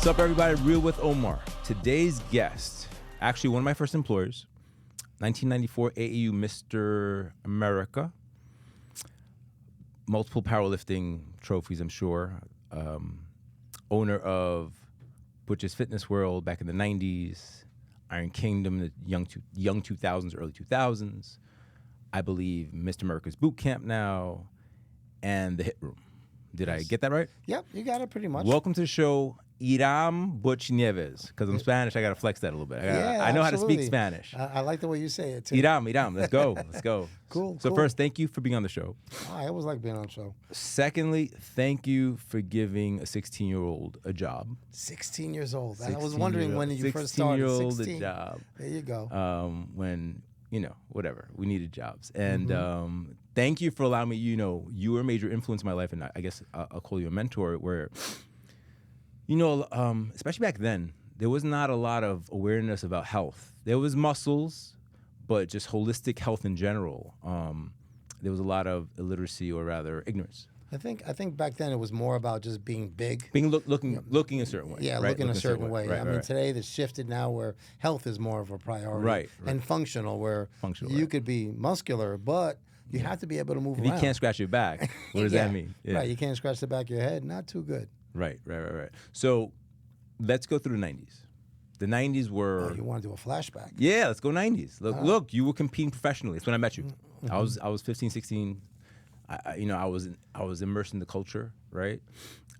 What's up, everybody? Real with Omar. Today's guest, actually one of my first employers, 1994 AAU Mr. America, multiple powerlifting trophies, I'm sure. Owner of Butch's Fitness World back in the 90s, Iron Kingdom, the young 2000s, early 2000s. I believe Mr. America's Boot Camp now, and the HIIT Room. Did I get that right? Yep, you got it pretty much. Welcome to the show, Hiram Butch Nieves. Because I'm Spanish, I got to flex that a little bit. I know how to speak Spanish. I like the way you say it, too. Hiram, let's go. Let's go. Cool. So first, thank you for being on the show. I always like being on the show. Secondly, thank you for giving a 16-year-old a job. 16 years old. I was wondering when you first started. 16-year-old a job. There you go. When, whatever, we needed jobs. And thank you for allowing me, you were a major influence in my life, and I guess I'll call you a mentor, where, especially back then, there was not a lot of awareness about health. There was muscles, but just holistic health in general. There was a lot of illiteracy, or rather ignorance. I think back then it was more about just being big. Looking a certain way. Yeah, right? looking a certain way. Right, I mean, today it's shifted now where health is more of a priority. Right. And functional, where you could be muscular, but you have to be able to move around. If you can't scratch your back, what does that mean? Yeah. Right, you can't scratch the back of your head. Not too good. Right. So let's go through the 90s. The 90s were... Oh, you want to do a flashback? Yeah, let's go 90s. Look, you were competing professionally. That's when I met you. Mm-hmm. I was 15, 16. I was immersed in the culture, right?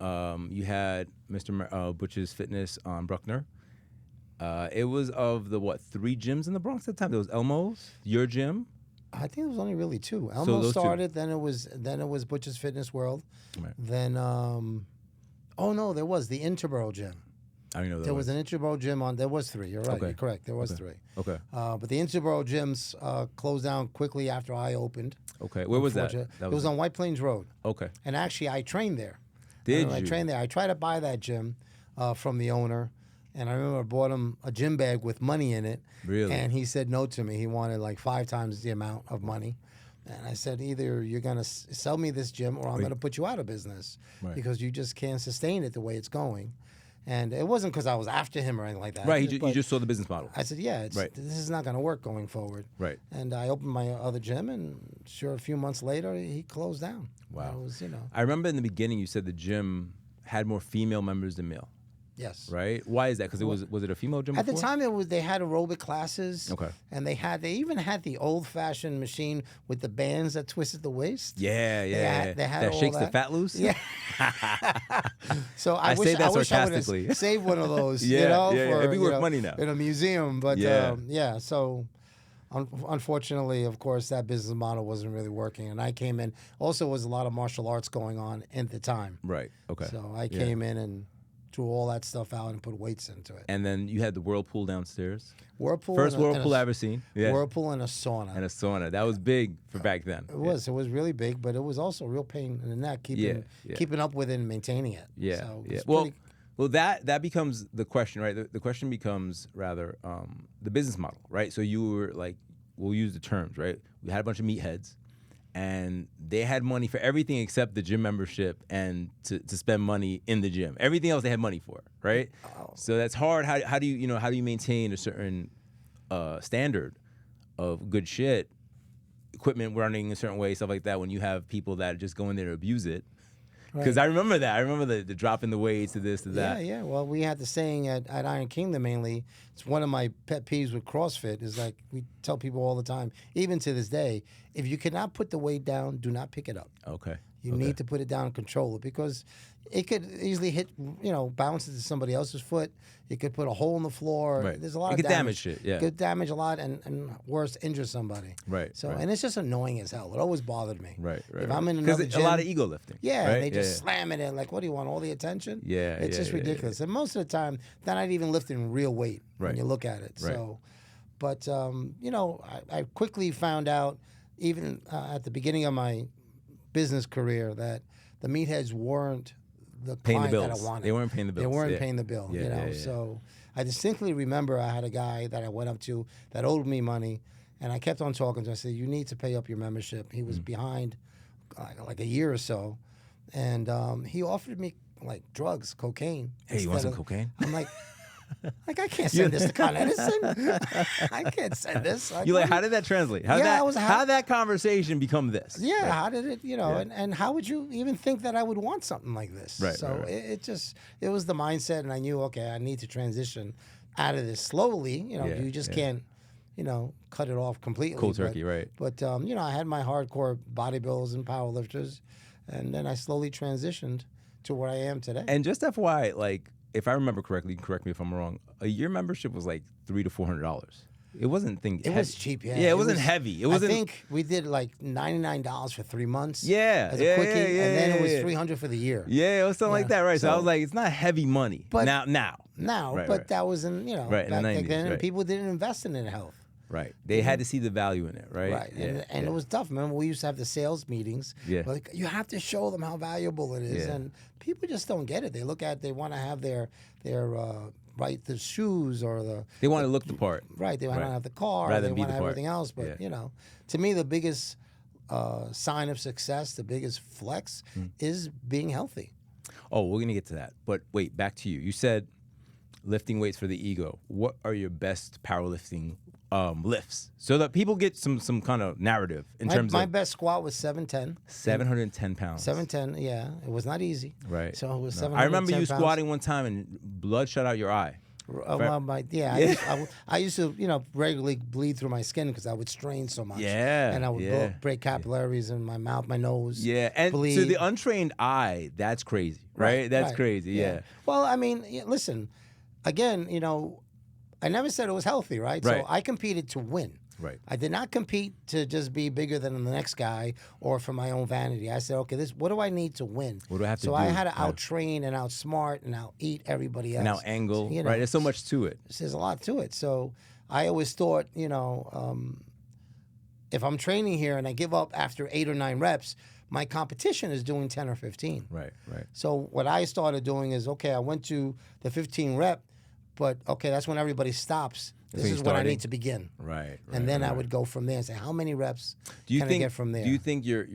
You had Mr. Butch's Fitness on Bruckner. It was of the 3 gyms in the Bronx at the time. There was Elmo's, your gym. I think it was only really 2. Elmo started, then it was Butch's Fitness World. Right. Then there was the Interborough Gym. I don't know. There was an Interborough Gym on. There was 3. You're right. Okay. You're correct. There was 3. Okay. But the Interborough gyms closed down quickly after I opened. Okay. Where was that? It was on White Plains Road. Okay. And actually, I trained there. Did you? I trained there. I tried to buy that gym from the owner, and I remember I bought him a gym bag with money in it. Really? And he said no to me. He wanted like 5 times the amount of money. And I said, either you're going to sell me this gym or I'm going to put you out of business because you just can't sustain it the way it's going. And it wasn't because I was after him or anything like that. Right, you just saw the business model. I said, this is not going to work going forward. Right. And I opened my other gym, and sure, a few months later, he closed down. Wow. It was, I remember in the beginning you said the gym had more female members than male. Yes. Right? Why is that? Because was it a female gym at before? the time? They had aerobic classes. Okay. And they even had the old-fashioned machine with the bands that twisted the waist. Yeah. They had that all shakes that. the fat loose. Yeah. So I say that wish I would sarcastically. have saved one of those. Yeah. For, it'd be worth money now in a museum. But so. Unfortunately, of course, that business model wasn't really working, and I came in. Also, was a lot of martial arts going on at the time. Right. Okay. So I came in and threw all that stuff out and put weights into it. And then you had the whirlpool downstairs. First whirlpool I ever seen. Yeah. Whirlpool and a sauna. That was big for back then. It was really big, but it was also a real pain in the neck keeping up with it and maintaining it. Yeah. So Well, that becomes the question, right? The question becomes rather the business model, right? So you were like, we'll use the terms, right? We had a bunch of meatheads, and they had money for everything except the gym membership and to spend money in the gym. Everything else they had money for, right? Oh. So that's hard. How do you maintain a certain standard of good shit, equipment running a certain way, stuff like that, when you have people that just go in there to abuse it? Because I remember that. I remember the dropping the weights to this, to that. Yeah. Well, we had the saying at Iron Kingdom mainly. It's one of my pet peeves with CrossFit is like we tell people all the time, even to this day, if you cannot put the weight down, do not pick it up. Okay. You need to put it down and control it because it could easily hit, bounce into somebody else's foot. It could put a hole in the floor. Right. There's a lot of damage shit. Yeah. It could damage a lot and worse, injure somebody. Right. So and it's just annoying as hell. It always bothered me. Right. If I'm in another gym, a lot of ego lifting. Yeah. Right? And they just slam it in. Like, what do you want? All the attention? Yeah. It's just ridiculous. And most of the time, they're not even lifting real weight when you look at it. Right. So, but I quickly found out, even at the beginning of my business career, that the meatheads weren't the client that I wanted. They weren't paying the bills. They weren't paying the bill. So I distinctly remember I had a guy that I went up to that owed me money, and I kept on talking to him. I said, "You need to pay up your membership." He was behind like a year or so, and he offered me like drugs, cocaine. Hey, you want some cocaine? I'm like I can't send this to Con Edison. I can't send this. You're like, how did that translate? How did that conversation become this? Yeah, right. how did it, and how would you even think that I would want something like this? Right, so right. It was the mindset, and I knew, okay, I need to transition out of this slowly. You just can't, cut it off completely. Cold turkey, right. But, I had my hardcore bodybuilders and powerlifters, and then I slowly transitioned to where I am today. And just FYI, like, if I remember correctly, you can correct me if I'm wrong, a year membership was like $300 to $400. It wasn't It was cheap, yeah. Yeah, it wasn't heavy. It wasn't. I think we did like $99 for 3 months. Yeah, as a quickie, and then it was yeah. $300 for the year. Yeah, it was something like that, right? So I was like, it's not heavy money. But now. Right, but that was in right, in the 90s, then, right. and people didn't invest in health. Right. They had to see the value in it, right? Right. And it was tough. Remember, we used to have the sales meetings. Yeah. Like, you have to show them how valuable it is. Yeah. And people just don't get it. They want to have their the shoes or they want to look the part. Right. They want to have the car. Rather they than be want the to have part. everything else. But, to me, the biggest sign of success, the biggest flex is being healthy. Oh, we're going to get to that. But wait, back to you. You said lifting weights for the ego. What are your best powerlifting lifts? So that people get some kind of narrative in terms my of... best squat was 710. 710 pounds. 710, yeah. It was not easy. Right. So it was 710 I remember you pounds. squatting one time and blood shot out your eye. I used to, regularly bleed through my skin because I would strain so much. Yeah, and I would break capillaries in my mouth, my nose. Yeah, and bleed. to the untrained eye, that's crazy, right? That's crazy. Yeah. Well, I mean, listen, again, I never said it was healthy, right? So I competed to win. Right. I did not compete to just be bigger than the next guy or for my own vanity. I said, okay, what do I need to win? What do I have to do? So I had to out-train and outsmart and out-eat everybody else. And out-angle, right? There's so much to it. There's a lot to it. So I always thought, if I'm training here and I give up after 8 or 9 reps, my competition is doing 10 or 15. Right. So what I started doing is, okay, I went to the 15 rep, but okay, that's when everybody stops. This is when I need to begin. Right. And then I would go from there and say, how many reps I get from there? Do you think your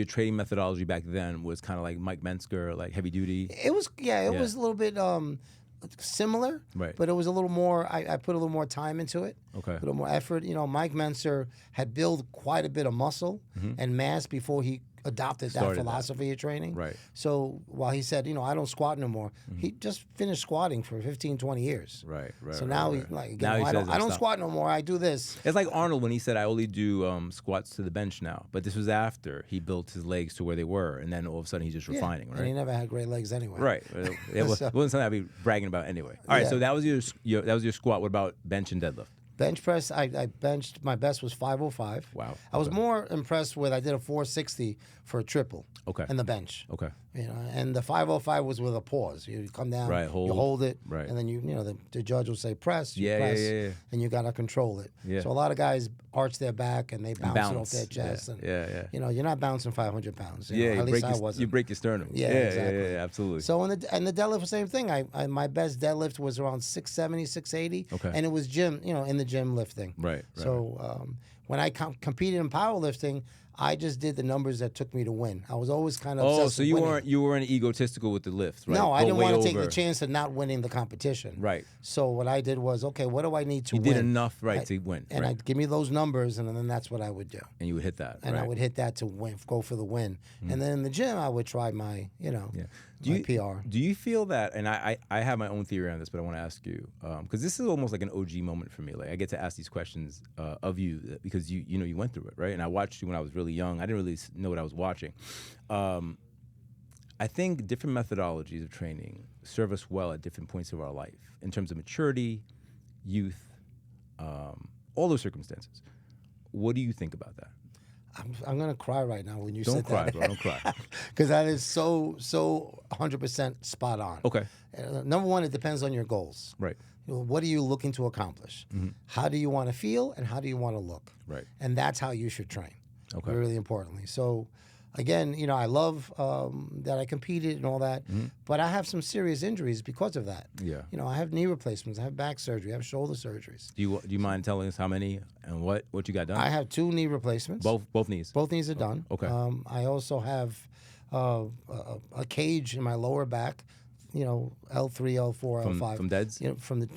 training methodology back then was kind of like Mike Mensker, like heavy duty? It was, it was a little bit similar, right? But it was a little more. I put a little more time into it. Okay. A little more effort. Mike Menser had built quite a bit of muscle and mass before he adopted that philosophy of training. Right. So while he said, I don't squat no more, he just finished squatting for 15, 20 years. Right. So now he's like, again, I don't squat no more. I do this. It's like Arnold when he said, I only do squats to the bench now. But this was after he built his legs to where they were. And then all of a sudden he's just refining, right? And he never had great legs anyway. Right. It wasn't something I'd be bragging about anyway. All right. So that was your squat. What about bench and deadlift? Bench press, I benched, my best was 505. Wow. I was more impressed with, I did a 460 for a triple. Okay. And the bench. Okay. And the 505 was with a pause. You come down, right, you hold it, right. And then the judge will say press, you press, and you got to control it. Yeah. So a lot of guys arch their back and they bounce it off their chest. Yeah. And, you're not bouncing 500 pounds. At least I wasn't. You break your sternum. Yeah, exactly. Yeah, absolutely. So and the deadlift was the same thing. I my best deadlift was around 670, 680. Okay. And it was gym, in the gym lifting. Right. So when I competed in powerlifting, I just did the numbers that took me to win. I was always kind of obsessed so you weren't egotistical with the lift, right? No, I didn't want to take the chance of not winning the competition. Right. So what I did was, okay, what do I need to win? You did enough, to win. And I'd give me those numbers, and then that's what I would do. And you would hit that, and I would hit that to win, go for the win. And then in the gym, I would try my, my PR. Do you feel that, and I have my own theory on this, but I want to ask you, because this is almost like an OG moment for me. Like I get to ask these questions of you because you went through it, right? And I watched you when I was really young. I didn't really know what I was watching. I think different methodologies of training serve us well at different points of our life in terms of maturity, youth, all those circumstances. What do you think about that? I'm gonna cry right now when you said that. Don't cry, bro. Don't cry. Because that is so 100% spot on. Okay. Number one, it depends on your goals. Right. What are you looking to accomplish? How do you want to feel and how do you want to look? Right. And that's how you should train. Okay. Really importantly. So, again, I love that I competed and all that, but I have some serious injuries because of that. Yeah. I have knee replacements, I have back surgery, I have shoulder surgeries. Do you mind telling us how many and what you got done? I have 2 knee replacements. Both knees. Both knees are done. Okay. I also have a cage in my lower back. You know, L3, L4, L5. From deads? You know, from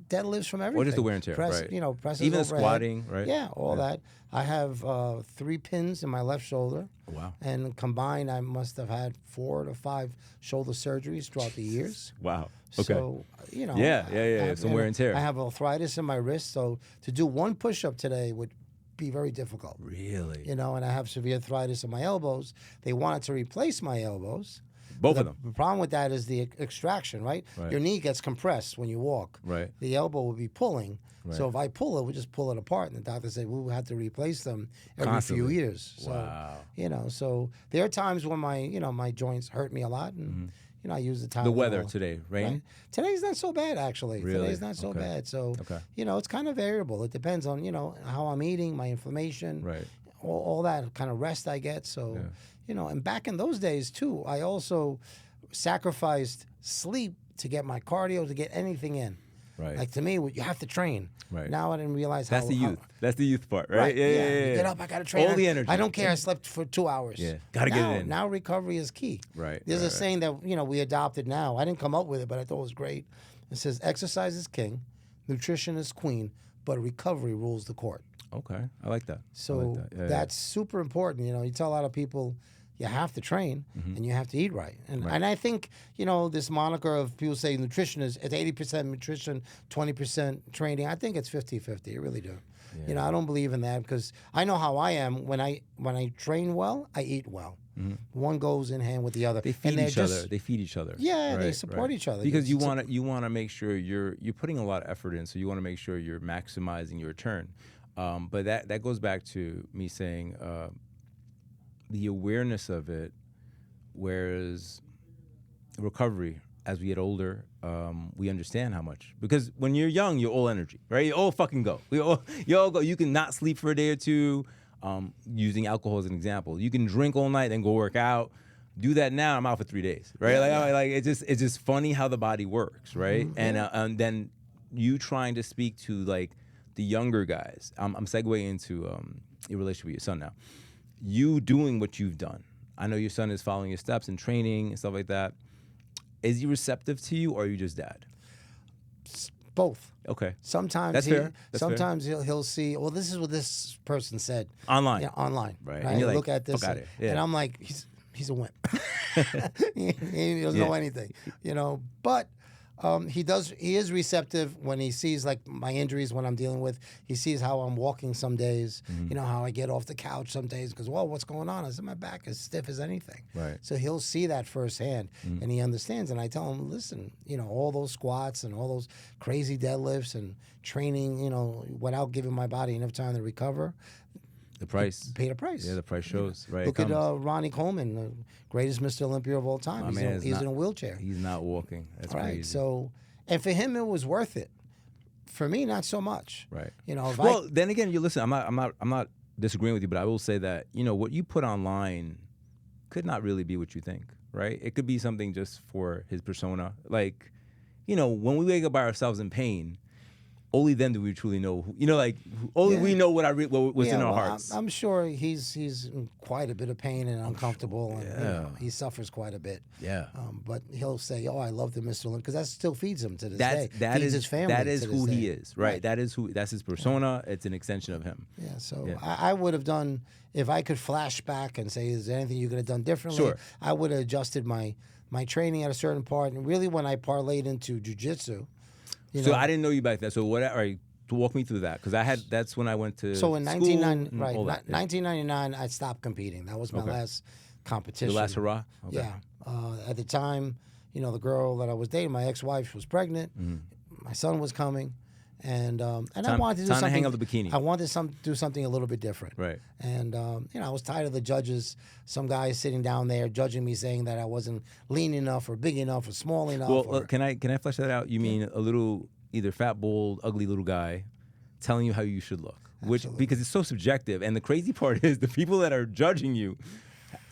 deadlifts, from everything. Or just the wear and tear, right? You know, presses even the overhead. squatting, right? Yeah, all that. I have 3 pins in my left shoulder. Wow. And combined, I must have had 4 to 5 shoulder surgeries throughout the years. Wow. Okay. So, you know. Yeah. Some wear and tear. I have arthritis in my wrist, so to do one push-up today would be very difficult. Really? You know, and I have severe arthritis in my elbows. They wanted to replace my elbows. Both of them. The problem with that is the extraction, right? Your knee gets compressed when you walk. Right. The elbow will be pulling. Right. So if I pull it, we just pull it apart. And the doctor said we will have to replace them every few years. So, wow. You know, so there are times when my joints hurt me a lot, and you know, I use the Tylenol. The weather today, rain? Right? Today's not so bad, actually. Really? Today's not so bad. So, you know, it's kind of variable. It depends on, you know, how I'm eating, my inflammation, all that kind of rest I get. So, you know, and back in those days, too, I also sacrificed sleep to get my cardio, to get anything in. Right. Like, to me, you have to train. Right. Now I didn't realize That's the youth. That's the youth part, right? Yeah. You get up, I got to train. All the energy. I don't care. I slept for 2 hours. Yeah. Got to get it in. Now recovery is key. Right. There's a saying that, you know, we adopted now. I didn't come up with it, but I thought it was great. It says, exercise is king, nutrition is queen, but recovery rules the court. Okay. I like that. So that's super important. You know, you tell a lot of people, you have to train and you have to eat right. And I think, you know, this moniker of people say nutrition is it's 80% nutrition, 20% training. I think it's 50-50. I really do. Yeah. You know, I don't believe in that because I know how I am. When I train well, I eat well. One goes in hand with the other. They feed each other. They feed each other. Yeah, they support each other. Because you want to make sure you're putting a lot of effort in, so you want to make sure you're maximizing your return. But that goes back to me saying the awareness of it, whereas recovery, as we get older, we understand how much. Because when you're young, you're all energy, right? You all fucking go. You all go. You can not sleep for a day or two, using alcohol as an example. You can drink all night, then go work out. Do that now, I'm out for 3 days, right? Like it's just funny how the body works, right? And then you trying to speak to like the younger guys. I'm segueing into your relationship with your son now. You doing what you've done. I know your son is following your steps and training and stuff like that. Is he receptive to you, or are you just dad? Both. Okay. Sometimes That's fair. That's fair. He'll see, well, this is what this person said. Online. Yeah, online. Right. And you're like, look at this. And I'm like, he's a wimp. he doesn't know anything. You know, but he is receptive when he sees like my injuries when I'm dealing with. He sees how I'm walking some days. You know, how I get off the couch some days because, well, what's going on? I said, my back is stiff as anything. Right. So he'll see that firsthand and he understands. And I tell him, listen, you know, all those squats and all those crazy deadlifts and training, you know, without giving my body enough time to recover. The price. Pay the price. Yeah, the price shows. Right. Look at Ronnie Coleman, the greatest Mr. Olympia of all time. He's in a wheelchair. He's not walking. That's right. crazy. So, and for him, it was worth it. For me, not so much. Right. You know. Then again, you listen. I'm not disagreeing with you, but I will say that what you put online could not really be what you think. Right. It could be something just for his persona. Like, when we wake up by ourselves in pain, only then do we truly know. We know what's in our hearts. I'm sure he's in quite a bit of pain and uncomfortable, and he suffers quite a bit. Yeah. But he'll say, "Oh, I love the Mr. Olympia," because that still feeds him to this day. Feeds his family. That is who he is, right? That's his persona. It's an extension of him. Yeah. So I would have done, if I could flash back and say, "Is there anything you could have done differently?" Sure. I would have adjusted my training at a certain part, and really when I parlayed into jiu-jitsu. So I didn't know you back then. So walk me through that, because that's when I went to school. In 1999, I stopped competing. That was my last competition. The last hurrah? Okay. Yeah. At the time, the girl that I was dating, my ex-wife, was pregnant. My son was coming, and I wanted to do something. To hang up the bikini. I wanted to do something a little bit different. Right. And I was tired of the judges. Some guys sitting down there judging me, saying that I wasn't lean enough or big enough or small enough. Well, can I flesh that out? You mean a little, either fat, bold, ugly little guy telling you how you should look, because it's so subjective. And the crazy part is the people that are judging you,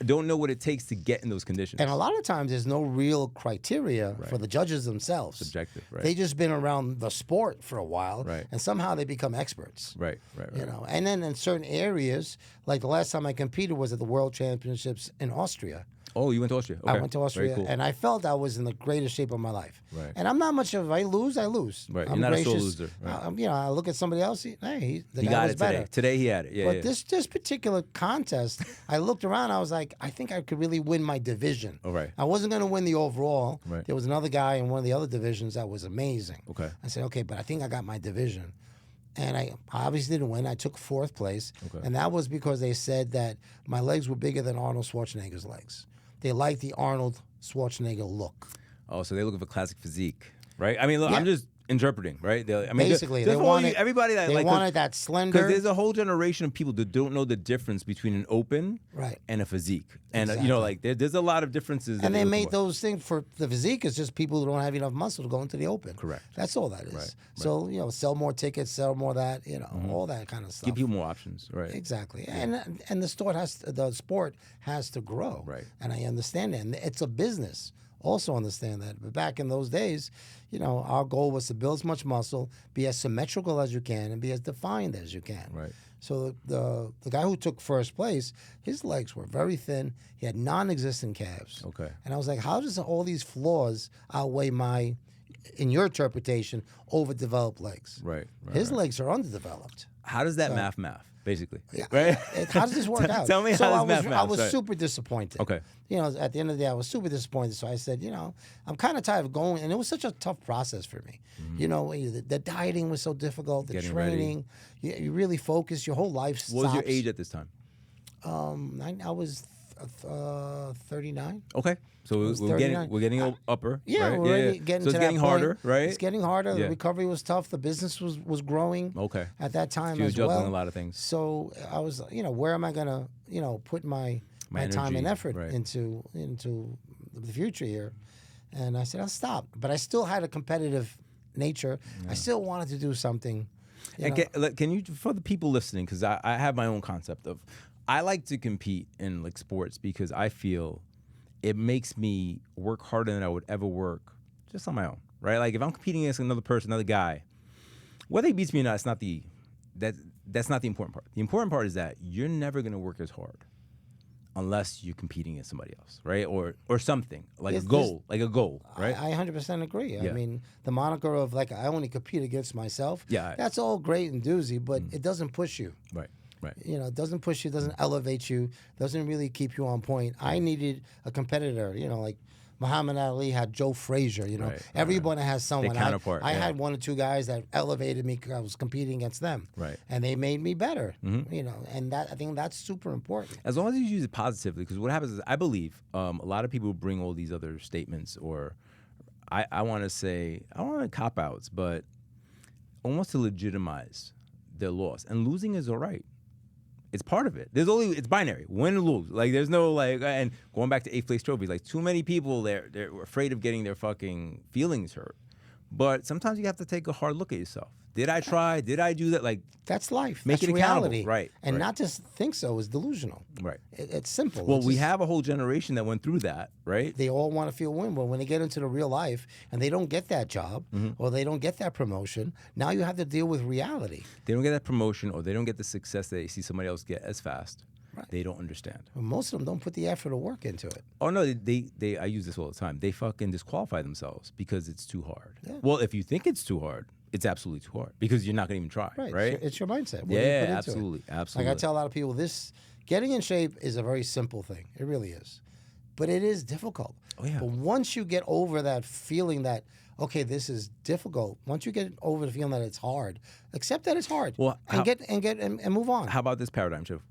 don't know what it takes to get in those conditions. And a lot of times there's no real criteria for the judges themselves. Subjective, right? They just been around the sport for a while, Right. and somehow they become experts. Right. You know, and then in certain areas, like the last time I competed was at the World Championships in Austria. Oh, you went to Austria? Okay. I went to Austria, Very cool. and I felt I was in the greatest shape of my life. Right. And I'm not much of, I lose, I lose. Right. I'm You're not gracious. a sore loser. Right. You know, I look at somebody else, the He guy got was it better. today. Today he had it. Yeah, But yeah. this particular contest, I looked around. I was like, I think I could really win my division. Oh, right. I wasn't going to win the overall. Right. There was another guy in one of the other divisions that was amazing. Okay. I said, okay, but I think I got my division. And I obviously didn't win. I took 4th place. Okay. And that was because they said that my legs were bigger than Arnold Schwarzenegger's legs. They liked the Arnold Schwarzenegger look. Oh, so they're looking for classic physique, right? I mean, look, Yeah. I'm just interpreting, right? I mean, Basically, just they for all wanted everybody that they like wanted that slender. because there's a whole generation of people that don't know the difference between an open Right. and a physique, and you Exactly. know, like there's a lot of differences. that And they they're made looking for. those things for the physique is just people who don't have enough muscle to go into the open. Correct. That's all that is. Right. So, you know, sell more tickets, sell more that, you know, all that kind of stuff. give people more options, right? Exactly. And the sport has to grow. Right. And I understand that. And it's a business. Also understand that. But back in those days, you know, our goal was to build as much muscle, be as symmetrical as you can, and be as defined as you can. Right. So the guy who took 1st place, his legs were very thin. He had non-existent calves. Okay. And I was like, how does all these flaws outweigh my, in your interpretation, overdeveloped legs? Right. His legs are underdeveloped. How does that math, basically? Yeah. Right. How does this work out? Tell me so how this I was math. Right. super disappointed. Okay. You know, at the end of the day, I was super disappointed. So I said, you know, I'm kind of tired of going, and it was such a tough process for me. You know, the dieting was so difficult, the Getting ready. training. You really focus. Your whole life stops. What was your age at this time? I was 39. Okay. So we're 39. getting upper. Yeah, right? we're already getting so to it's getting that point. harder, right? It's getting harder. Yeah. The recovery was tough. The business was growing. Okay. At that time So you were as juggling well. a lot of things. So I was, you know, where am I gonna, you know, put my time and energy, effort right. into the future here? And I said, I'll stop. But I still had a competitive nature. I still wanted to do something. You And know. can you, for the people listening, because I have my own concept of, I like to compete in like sports because I feel it makes me work harder than I would ever work just on my own, right? Like if I'm competing against another person, another guy, whether he beats me or not, that's not the important part. The important part is that you're never gonna work as hard unless you're competing against somebody else, right? Or something like a goal, right? I 100% agree. I Yeah. mean, the moniker of like I only compete against myself. Yeah. That's all great and doozy, but it doesn't push you. Right. You know, it doesn't push you, doesn't elevate you, doesn't really keep you on point. I needed a competitor, you know, like Muhammad Ali had Joe Frazier, you know. Right, Everybody has someone. counterpart, I yeah. had 1 or 2 guys that elevated me because I was competing against them. Right. And they made me better, you know, and I think that's super important. As long as you use it positively, because what happens is I believe a lot of people bring all these other statements, or I want to say, I don't want to cop outs, but almost to legitimize their loss. And losing is all right. It's part of it. It's binary, win or lose. Like there's no like, and going back to 8th place trophies, like too many people they're afraid of getting their fucking feelings hurt. But sometimes you have to take a hard look at yourself. Did I try? Did I do that? Like That's life. Make That's it accountable. reality. Right, And right. not just think so is delusional. Right. It's simple. Well, It's we just- have a whole generation that went through that, right? They all want to feel win, but when they get into the real life and they don't get that job or they don't get that promotion, now you have to deal with reality. They don't get that promotion, or they don't get the success that they see somebody else get as fast. Right. They don't understand. And most of them don't put the effort or work into it. Oh no, they I use this all the time. They fucking disqualify themselves because it's too hard. Yeah. Well, if you think it's too hard, it's absolutely too hard because you're not gonna even try, right? It's your mindset. What do you Yeah, put into it? absolutely. Like I tell a lot of people, this getting in shape is a very simple thing. It really is. But it is difficult. Oh, yeah. But once you get over that feeling that, okay, this is difficult, once you get over the feeling that it's hard, accept that it's hard. Well, and move on. How about this paradigm shift?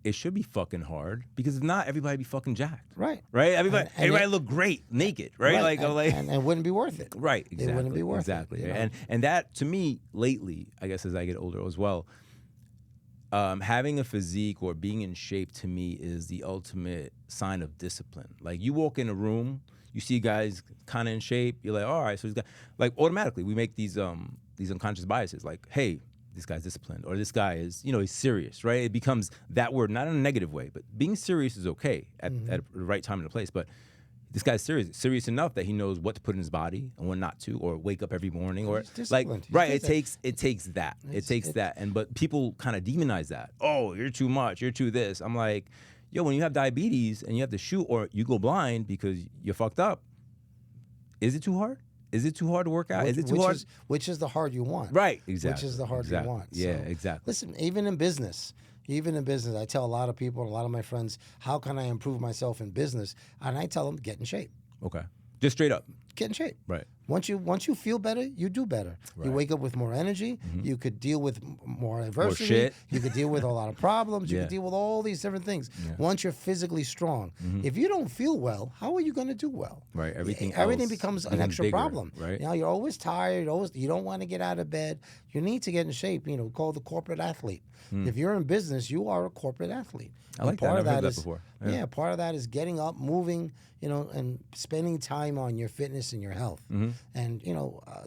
It should be fucking hard because if not, everybody be fucking jacked. Right. Right? Everybody it- look great naked, right? and it wouldn't be worth it. Right, exactly. It wouldn't be worth exactly. it. You know? And that to me lately, I guess as I get older as well, having a physique or being in shape to me is the ultimate sign of discipline. Like you walk in a room, you see guys kind of in shape, you're like, all right, so he's got like automatically we make these unconscious biases. Like, hey, this guy's disciplined, or this guy is, he's serious, right? It becomes that word, not in a negative way, but being serious is okay at the right time and place. But this guy's serious enough that he knows what to put in his body and what not to, or wake up every morning, or like, right? It takes that. It takes that, but people kind of demonize that. Oh, you're too much. You're too this. I'm like, yo, when you have diabetes and you have to shoot, or you go blind because you're fucked up, is it too hard? Is it too hard to work out? Is it too hard? Which is the hard you want? Right, exactly. Which is the hard you want? Yeah, So, exactly. Listen, even in business, I tell a lot of people, a lot of my friends, how can I improve myself in business? And I tell them, get in shape. Okay, just straight up. Get in shape. Right. Once you feel better, you do better. Right. You wake up with more energy. You could deal with more adversity. More shit. You could deal with a lot of problems. You could deal with all these different things. Yeah. Once you're physically strong. If you don't feel well, how are you going to do well? Right. Everything becomes an extra bigger, problem. Right. You're always tired. You don't want to get out of bed. You need to get in shape. Called the corporate athlete. If you're in business, you are a corporate athlete. I like part that. I've heard is, that before. Yeah, part of that is getting up, moving, and spending time on your fitness and your health. And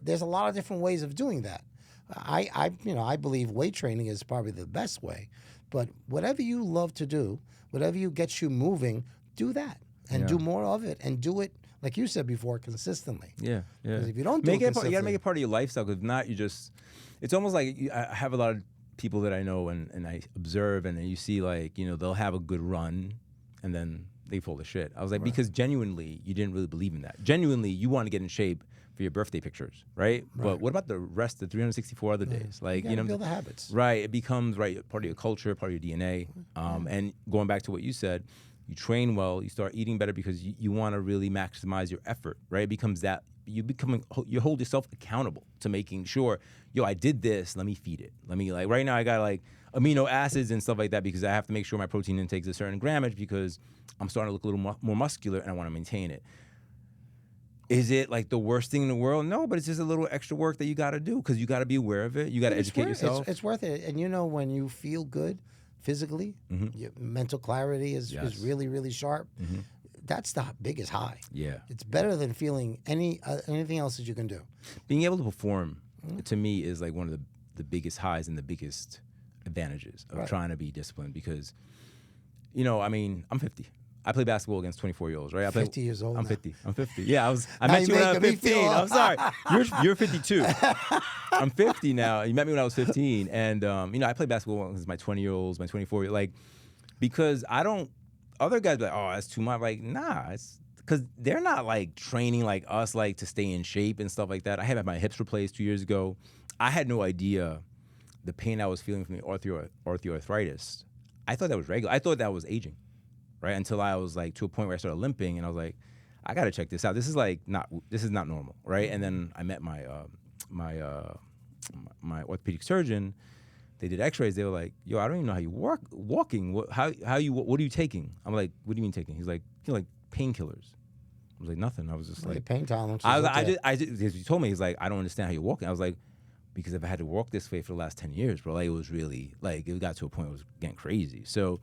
there's a lot of different ways of doing that. I believe weight training is probably the best way. But whatever you love to do, whatever gets you moving, do that and do more of it, and do it, like you said before, consistently. Yeah. Because if you don't do it consistently, you got to make it part of your lifestyle. Because if not, it's almost like I have a lot of people that I know and I observe, and you see they'll have a good run and then they fall to shit. I was like, because genuinely you didn't really believe in that. Genuinely you want to get in shape for your birthday pictures, right? But what about the rest of the 364 other days? Like, you build the habits. Right. It becomes part of your culture, part of your DNA. And going back to what you said, you train well, you start eating better because you want to really maximize your effort, right? It becomes that you hold yourself accountable to making sure, I did this, let me feed it. Let me right now I got amino acids and stuff like that because I have to make sure my protein intake is a certain grammage because I'm starting to look a little more muscular and I want to maintain it. Is it the worst thing in the world? No, but it's just a little extra work that you got to do because you got to be aware of it. You got to educate yourself. It's worth it. And when you feel good physically, your mental clarity is really, really sharp. That's the biggest high. Yeah. It's better than feeling anything else that you can do. Being able to perform, to me, is one of the biggest highs and the biggest advantages of trying to be disciplined because, I'm 50. I play basketball against 24-year-olds, right? 50 years old. I'm now. 50. I'm 50. Yeah, I met you when I was 15. I'm sorry. You're 52. I'm 50 now. You met me when I was 15, and I play basketball against my 20-year-olds, my 24-year-olds, because I don't. Other guys be like, oh, that's too much. Nah, it's because they're not training like us, to stay in shape and stuff like that. I had my hips replaced 2 years ago. I had no idea the pain I was feeling from the osteoarthritis. I thought that was regular. I thought that was aging, right? Until I was to a point where I started limping, and I was like, I gotta check this out. This is not normal, right? And then I met my orthopedic surgeon. They did X-rays. They were like, "Yo, I don't even know how you walking. What are you taking?" I'm like, "What do you mean taking?" He's like, painkillers." I was like, "Nothing." I was just pain tolerance. I just he told me, he's like, "I don't understand how you're walking." I was like, because if I had to walk this way for the last 10 years, bro, it was really it got to a point where it was getting crazy. So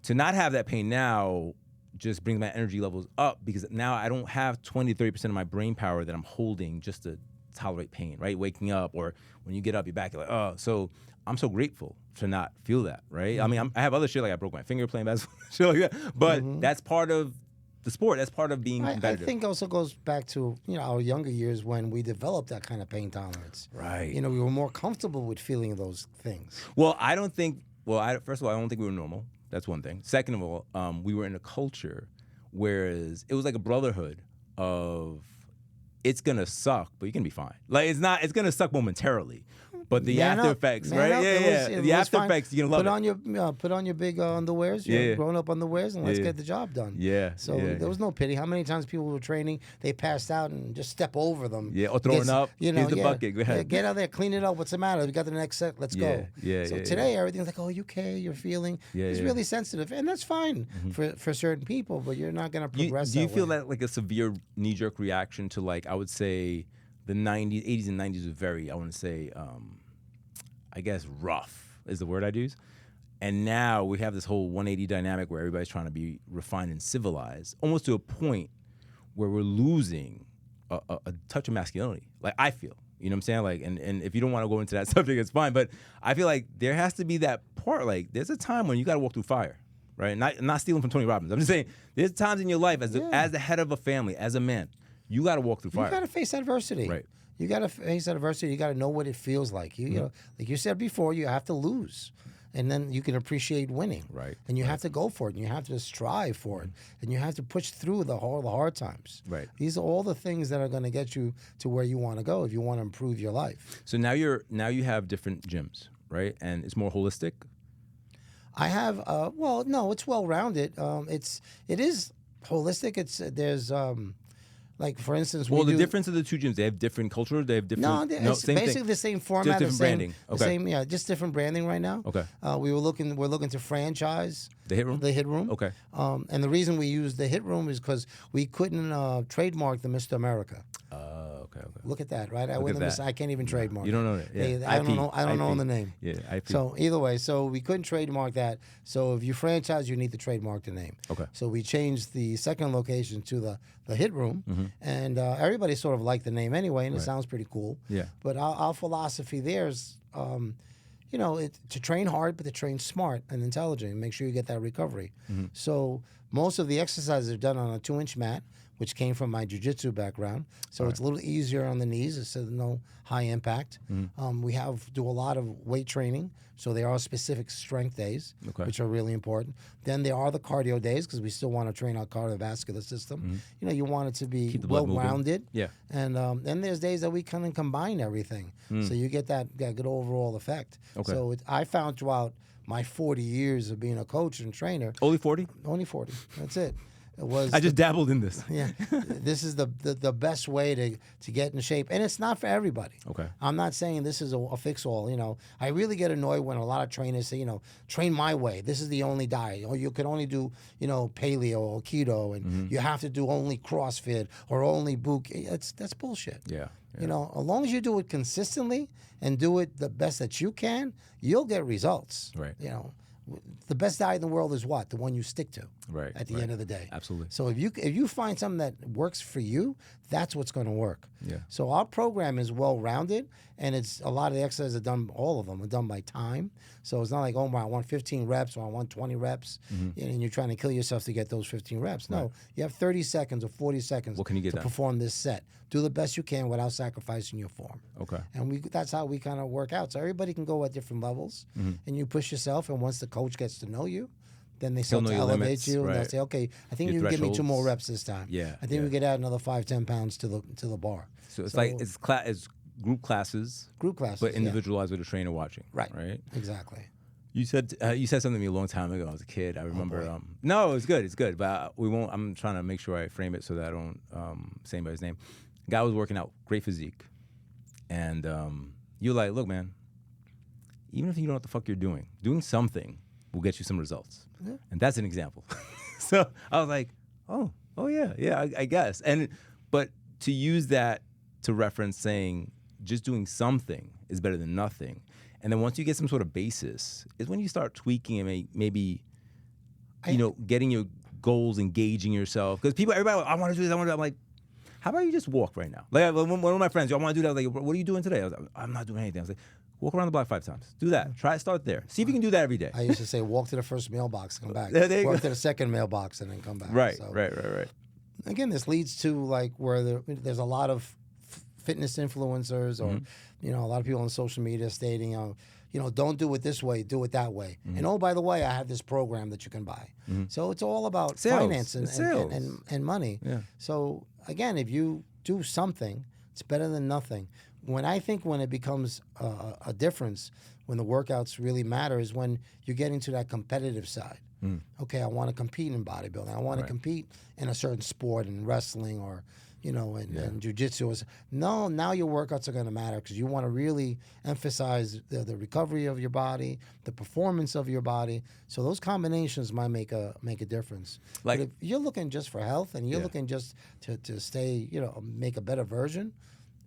to not have that pain now just brings my energy levels up because now I don't have 20-30% of my brain power that I'm holding just to tolerate pain, right? Waking up, or when you get up, you're back, you're like, oh. So I'm so grateful to not feel that, right? I mean, I have other shit, I broke my finger playing basketball, shit like that. But that's part of the sport. That's part of being competitive. I think also goes back to our younger years when we developed that kind of pain tolerance. Right. We were more comfortable with feeling those things. Well, I don't think. First of all, I don't think we were normal. That's one thing. Second of all, we were in a culture, whereas it was like a brotherhood of, it's gonna suck, but you're gonna be fine. It's not. It's gonna suck momentarily, but the after effects, right? The after effects, you're gonna love it. Put on your big underwears, your grown-up underwears, and let's get the job done. So there was no pity. How many times people were training, they passed out and just step over them. Yeah, or throwing up. Here's the bucket. Go ahead. Get out there, clean it up. What's the matter? We got the next set. Let's go. So today, everything's like, oh, you okay? You're feeling. It's really sensitive, and that's fine for certain people, but you're not gonna progress. Do you feel that a severe knee-jerk reaction to I would say the 80s and 90s was very, I want to say, I guess rough is the word I'd use. And now we have this whole 180 dynamic where everybody's trying to be refined and civilized, almost to a point where we're losing a touch of masculinity. I feel, You know what I'm saying? Like, and if you don't want to go into that subject, it's fine. But I feel like there has to be that part. Like, there's a time when you got to walk through fire, right? Not stealing from Tony Robbins. I'm just saying, there's times in your life as the head of a family, as a man, you got to walk through fire. You got to face adversity. Right. You got to face adversity. You got to know what it feels like. You know, like you said before, you have to lose, and then you can appreciate winning. Right. And you have to go for it, and you have to strive for it, and you have to push through the hard times. Right. These are all the things that are going to get you to where you want to go if you want to improve your life. So now you have different gyms, right? And it's more holistic. I have well, no, it's well rounded. It is holistic. There's like, for instance, the difference of the two gyms, they have different culture. They have different. It's same basically thing. the same format, Just different branding. Okay. The same, just different branding right now. Okay. We're looking to franchise The HIIT room. the HIIT room. Okay. And the reason we use the HIIT room is because we couldn't trademark the Mr. America. Okay. Look at that, right? That. I can't even trademark. You don't know that. Yeah. I don't know the name. Yeah. IP. So either way, we couldn't trademark that. So if you franchise, you need to trademark the name. Okay. So we changed the second location to the HIIT room, and everybody sort of liked the name anyway, and it sounds pretty cool. Yeah. But our philosophy there is, to train hard, but to train smart and intelligent, and make sure you get that recovery. So most of the exercises are done on a 2-inch mat, which came from my jiu-jitsu background. So it's a little easier on the knees. It's no high impact. We do a lot of weight training. So there are specific strength days, which are really important. Then there are the cardio days, because we still want to train our cardiovascular system. You want it to be well-rounded. Yeah. And then there's days that we kind of combine everything. So you get that good overall effect. Okay. So I found throughout my 40 years of being a coach and trainer. Only 40? Only 40. That's it. I just dabbled in this. Yeah, this is the best way to get in shape, and it's not for everybody. Okay. I'm not saying this is a fix-all. I really get annoyed when a lot of trainers say, train my way. This is the only diet, or you can only do, paleo or keto, and you have to do only CrossFit or only boot. That's bullshit. Yeah. As long as you do it consistently and do it the best that you can, you'll get results. Right. The best diet in the world is what? The one you stick to. Right. At the end of the day. Absolutely. So if you find something that works for you, that's what's going to work. Yeah. So our program is well rounded, and it's a lot of the exercises all of them are done by time. So it's not like, Omar, I want 15 reps or I want 20 reps, and you're trying to kill yourself to get those 15 reps. No, you have 30 seconds or 40 seconds to perform this set. Do the best you can without sacrificing your form. Okay. And that's how we kind of work out. So everybody can go at different levels, and you push yourself, and once the coach gets to know you, then they start to elevate you, and they'll say, okay, I think you can give me 2 more reps this time. Yeah. I think we could add another 5-10 pounds to the bar. So it's like it's group classes, but individualized with a trainer watching. Right. Right. Exactly. You said something to me a long time ago. I was a kid. I remember. No, it's good. It's good. But we won't. I'm trying to make sure I frame it so that I don't say anybody's name. Guy was working out, great physique, and you're like, look, man. Even if you don't know what the fuck you're doing something will get you some results. Yeah. And that's an example. So I was like, oh yeah, I guess. But to use that to reference saying just doing something is better than nothing. And then once you get some sort of basis, is when you start tweaking and maybe, getting your goals, engaging yourself. Because everybody, I want to do this, I'm like, how about you just walk right now? Like one of my friends, I want to do that. I was like, what are you doing today? I was like, I'm not doing anything. I was like, walk around the block 5 times. Do that. Start there. See if you can do that every day. I used to say, walk to the first mailbox, come back. Walk to the second mailbox, and then come back. Right, so, right. Again, this leads to like where there's a lot of fitness influencers, or a lot of people on social media stating, don't do it this way, do it that way. And oh, by the way, I have this program that you can buy. So it's all about finance and money. Yeah. So again, if you do something, it's better than nothing. When it becomes a difference, when the workouts really matter, is when you're getting to that competitive side. Okay, I want to compete in bodybuilding. I want to compete in a certain sport, in wrestling, or and jiu-jitsu. Now your workouts are going to matter, because you want to really emphasize the recovery of your body, the performance of your body. So those combinations might make a difference. Like, but if you're looking just for health, and you're looking just to stay, make a better version,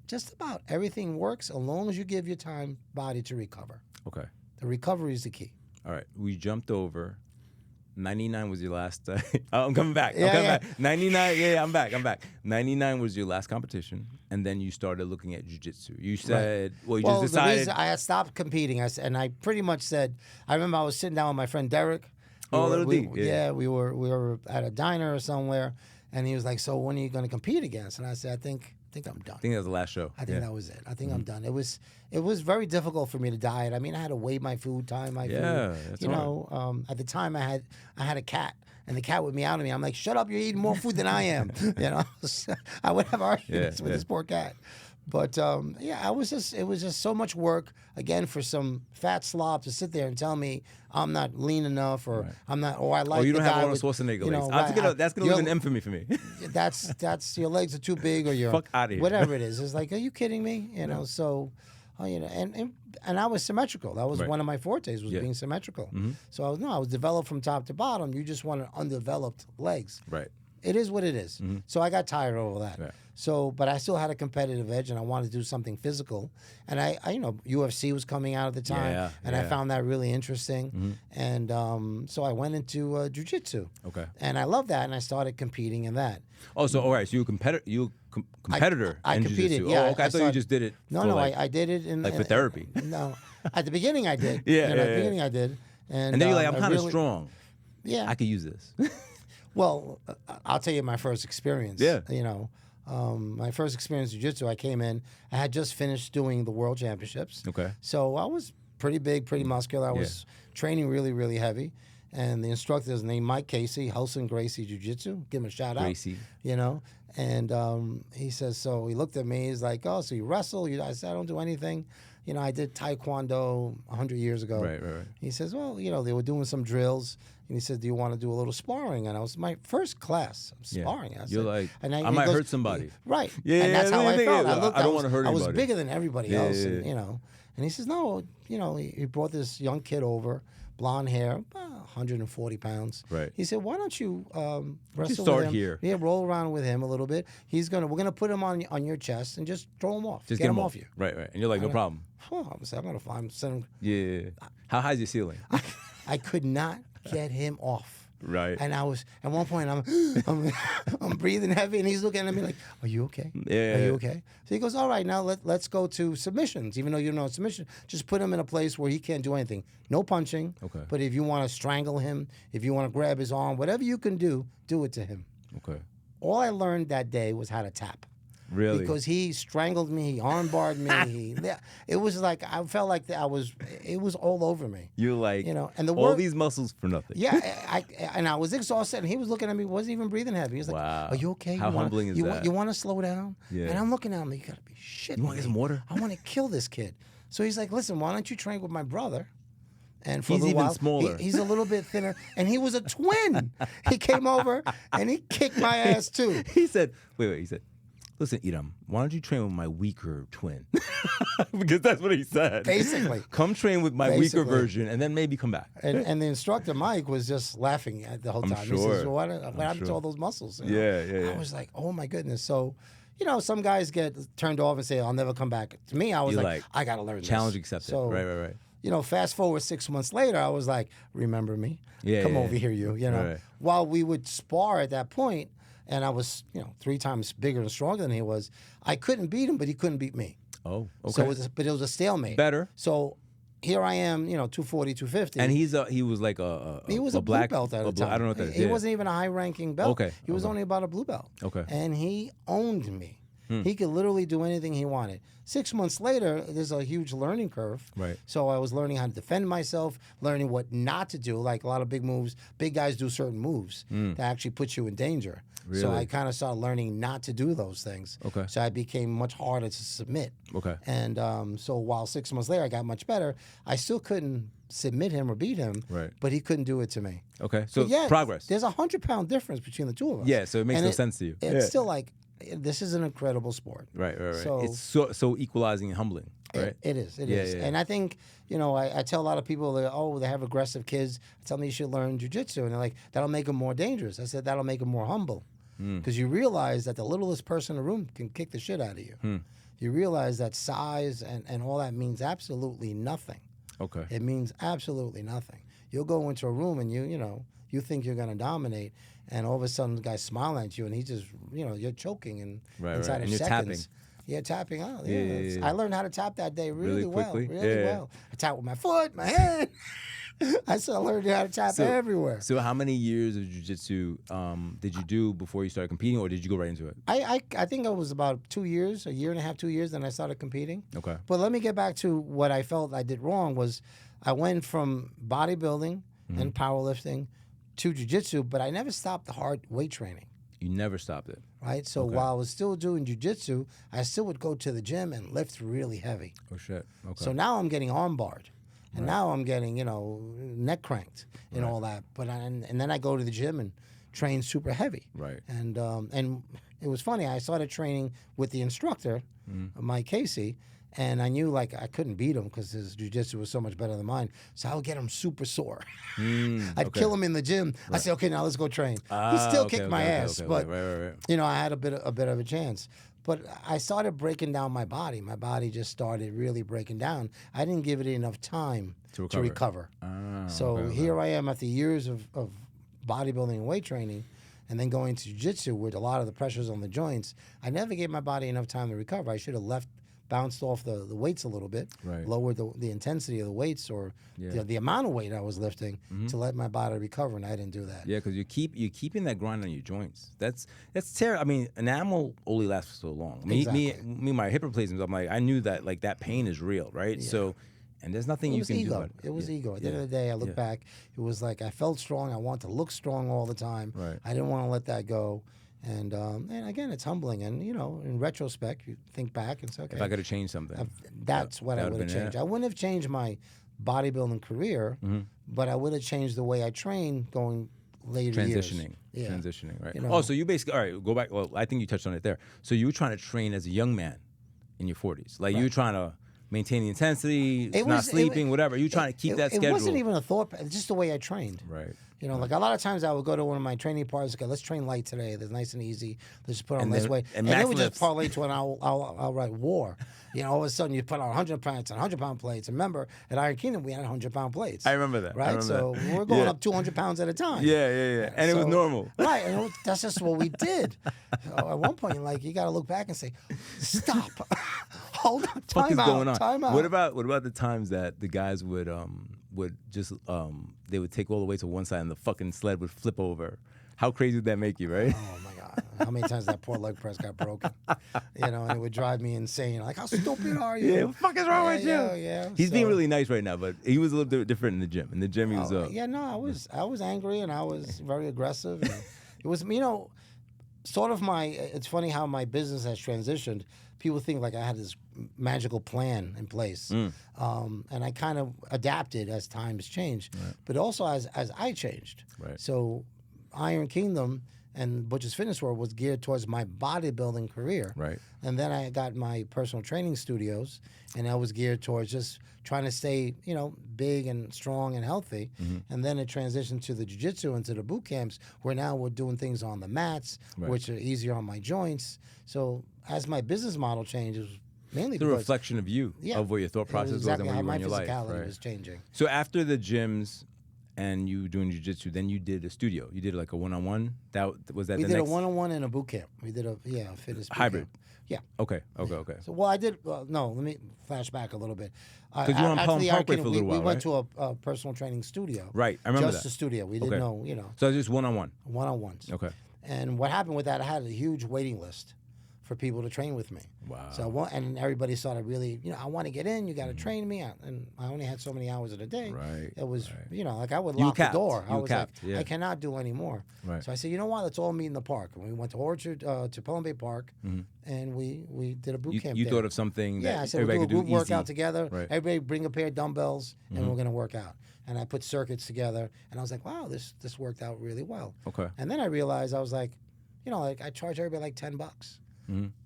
just about everything works as long as you give your body to recover. Okay. The recovery is the key. All right. We jumped over 99 was your last. I'm coming back. I'm Yeah, coming yeah. back. 99. Yeah, I'm back. I'm back. 99 was your last competition, and then you started looking at jiu-jitsu. You said, well, you just the decided. reason I had stopped competing, and I pretty much said, I remember I was sitting down with my friend Derek. Little D. Yeah, we were at a diner or somewhere, and he was like, "So when are you going to compete against?" And I said, "I think I'm done. I think that was the last show. I think that was it. I think I'm done." It was very difficult for me to diet. I mean, I had to weigh my food, time my food. That's you know, at the time I had a cat. And the cat would meow at me. I'm like, "Shut up! You're eating more food than I am." You know, I would have arguments with this poor cat. But it was just so much work again for some fat slob to sit there and tell me I'm not lean enough or I'm not, or I like. Oh, you don't the have guy Arnold with, Schwarzenegger you know, legs. That's gonna live in infamy for me. That's your legs are too big or your Fuck outta here. whatever it is. It's like, are you kidding me? You know, so. You know, and I was symmetrical. That was one of my fortes, was being symmetrical. So I was developed from top to bottom. You just wanted undeveloped legs. Right. It is what it is. So I got tired of all that. Right. So, but I still had a competitive edge, and I wanted to do something physical. And I you know, UFC was coming out at the time, and I found that really interesting. And so I went into jiu-jitsu. Okay. And I loved that, and I started competing in that. Oh, so all right, so you were competitor. I in competed. jiu-jitsu. Yeah, Oh, okay. I thought you just did it. I did it in for therapy. No, at the beginning I did. At the beginning I did. And then you're like, I'm kind of strong. Yeah. I could use this. Well, I'll tell you my first experience. Yeah. You know, my first experience in jiu-jitsu, I came in, I had just finished doing the world championships. Okay. So I was pretty big, pretty muscular. I was training really, really heavy. And the instructor is named Mike Casey, Hawthorne Gracie Jiu-Jitsu. Give him a shout out. Gracie. You know, and he says, so he looked at me, he's like, "Oh, so you wrestle?" I said, "I don't do anything. You know, I did Taekwondo 100 years ago." Right. He says, "Well, you know, they were doing some drills." And he said, "Do you want to do a little sparring?" And I was my first class of sparring. I said, You're like, and I might hurt somebody. Right. Yeah, and that's how I felt. I don't want to hurt anybody. I was bigger than everybody else, and, you know. And he says, "No, you know," he brought this young kid over, blonde hair, 140 pounds. Right. He said, "Why don't you wrestle start with him? here. Yeah, roll around with him a little bit. We're gonna put him on your chest and just throw him off. Just get him off you." Right. And you're like, no problem. Oh, I'm gonna find him. Yeah. How high is your ceiling? I could not get him off. Right. And I was at one point I'm breathing heavy, and he's looking at me like, "Are you okay? Yeah. Are you okay?" So he goes, "All right, now let's go to submissions. Even though you know submission, just put him in a place where he can't do anything. No punching. Okay. But if you want to strangle him, if you want to grab his arm, whatever you can do it to him." Okay. All I learned that day was how to tap. Really? Because he strangled me, he armbarred me. It was like I felt like it was all over me. You're like, you know, and the all these muscles for nothing. Yeah, I was exhausted, and he was looking at me, wasn't even breathing heavy. He was like, wow. "Are you okay? How humbling is that? You want to slow down?" Yeah. And I'm looking at him like, "You gotta be shitting You want to get some water? I want to kill this kid." So he's like, "Listen, why don't you train with my brother?" And for he's a little even while, smaller. He's a little bit thinner, and he was a twin. He came over and he kicked my ass too. He said, "Wait." He said, "Listen, Hiram, why don't you train with my weaker twin?" Because that's what he said. Basically. Come train with my weaker version, and then maybe come back. And the instructor, Mike, was just laughing at the whole time. Sure. He says, "Well, what happened to all those muscles?" You know? Yeah. I was like, "Oh, my goodness." So, you know, some guys get turned off and say, "I'll never come back." To me, I was like, I got to learn this. Challenge accepted. So, right. You know, fast forward 6 months later, I was like, "Remember me? Come over here, you know." Right. While we would spar at that point, and I was, you know, 3 times bigger and stronger than he was, I couldn't beat him, but he couldn't beat me. Oh, okay. So it was a stalemate. Better. So here I am, you know, 240, 250. And he was like he was a black blue belt at the time. I don't know what that is. He wasn't even a high-ranking belt. Okay. He was only about a blue belt. Okay. And he owned me. He could literally do anything he wanted. 6 months later, there's a huge learning curve. Right. So I was learning how to defend myself, learning what not to do. Like a lot of big moves, big guys do certain moves that actually put you in danger. Really? So I kind of started learning not to do those things. Okay. So I became much harder to submit. Okay. And so while 6 months later I got much better, I still couldn't submit him or beat him. Right. But he couldn't do it to me. Okay. So But progress. There's a 100-pound difference between the two of us. Yeah. So it makes no sense to you. It's still like, this is an incredible sport. Right. So it's so equalizing and humbling. Right. It is. It Yeah, is. yeah. And I think, you know, I tell a lot of people that, they have aggressive kids. I tell them you should learn jiu-jitsu. And they're like, that'll make them more dangerous. I said, that'll make them more humble. Because you realize that the littlest person in the room can kick the shit out of you. You realize that size and all that means absolutely nothing. Okay. It means absolutely nothing. You'll go into a room and you you think you're going to dominate, and all of a sudden the guy's smiling at you, and he just, you're choking and inside of and seconds. You're tapping out. Yeah. I learned how to tap that day really well. quickly. Really well. I tap with my foot, my hand. I still learned how to tap everywhere. So how many years of jiu-jitsu did you do before you started competing, or did you go right into it? I think it was about 2 years, a year and a half, 2 years, then I started competing. Okay. But let me get back to what I felt I did wrong was I went from bodybuilding and powerlifting to jiu-jitsu, but I never stopped the hard weight training. You never stopped it. Right? So while I was still doing jiu-jitsu, I still would go to the gym and lift really heavy. Oh, shit. Okay. So now I'm getting arm barred. And now I'm getting, neck cranked and all that. But and then I go to the gym and train super heavy. Right. And it was funny. I started training with the instructor, Mike Casey, and I knew I couldn't beat him because his jiu-jitsu was so much better than mine. So I would get him super sore. I'd kill him in the gym. I said, okay, now let's go train. He still kicked my ass, but I had a bit of a chance. But I started breaking down my body. My body just started really breaking down. I didn't give it enough time to recover. So here I am after years of bodybuilding and weight training, and then going to jiu-jitsu with a lot of the pressures on the joints. I never gave my body enough time to recover. I should have bounced off the weights a little bit, lowered the intensity of the weights or the amount of weight I was lifting to let my body recover, and I didn't do that. Yeah, because you're keeping that grind on your joints. That's terrible. I mean, an animal only lasts for so long. Me, my hip replacements, I'm like, I knew that that pain is real, right? Yeah. So, and there's nothing you can do about it. It was ego. At the end of the day, I look back, it was like I felt strong. I wanted to look strong all the time. Right. I didn't want to let that go. And again, it's humbling. And, in retrospect, you think back and say, okay. If I could have changed something. That's what I would have changed. I wouldn't have changed my bodybuilding career, but I would have changed the way I trained going later years. Transitioning, right. So you basically, all right, go back. Well, I think you touched on it there. So you were trying to train as a young man in your 40s. You were trying to maintain the intensity, not sleeping, whatever. You were trying to keep that schedule. It wasn't even a thought. It's just the way I trained. Right. A lot of times I would go to one of my training partners. Okay, let's train light today. That's nice and easy. Let's just put on less weight, and they would just parlay to an outright war. All of a sudden you put on 100 pounds and 100-pound plates. And remember, at Iron Kingdom we had 100-pound plates. I remember that. Right, we're going up 200 pounds at a time. Yeah. And it was normal. Right, and that's just what we did. So at one point, you got to look back and say, "Stop, hold on, time out." What about the times that the guys would just they would take all the way to one side and the fucking sled would flip over? How crazy would that make you, right? Oh my God! How many times that poor leg press got broken? And it would drive me insane. How stupid are you? Yeah, what the fuck is wrong with you? Yeah. He's being really nice right now, but he was a little bit different in the gym. In the gym, he was I was angry and I was very aggressive. And it was sort of it's funny how my business has transitioned. People think I had this magical plan in place, and I kind of adapted as times changed, but also as I changed. Right. So Iron Kingdom and Butch's Fitness World was geared towards my bodybuilding career. Right. And then I got my personal training studios, and I was geared towards just trying to stay, big and strong and healthy. And then it transitioned to the jiu-jitsu and to the boot camps, where now we're doing things on the mats, which are easier on my joints. So as my business model changes, mainly the reflection of you, of what your thought process was and where you were in your life. Exactly how my physicality was changing. So after the gyms and you were doing jiu-jitsu, then you did a studio. You did a one-on-one? We did a one-on-one and a boot camp. We did a fitness boot hybrid. Camp. Yeah. Okay. So, I did. No, let me flash back a little bit. Because you were on Palm Parkway for a little while, we went to a personal training studio. Right, I remember just that. a studio. We didn't know, So it was just one-on-one? One-on-ones. Okay. And what happened with that, I had a huge waiting list for people to train with me. Wow. So and everybody started really, I want to get in. You got to train me, and I only had so many hours in a day. Right. It was, I would lock the door. I was I cannot do any more. Right. So I said, you know what? Let's all meet in the park. And we went to Orchard, to Pelham Bay Park, and we did a boot camp. You there. thought of something that I said everybody we'll do a could group do workout easy. together. Right. Everybody bring a pair of dumbbells, and we're going to work out. And I put circuits together, and I was like, wow, this worked out really well. Okay. And then I realized I was like, I charge everybody $10.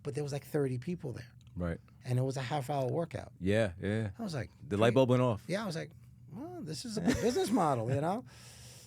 But there was 30 people there. Right. And it was a half-hour workout. Yeah. I was like... The light bulb went off. Yeah, I was like, well, this is a good business model,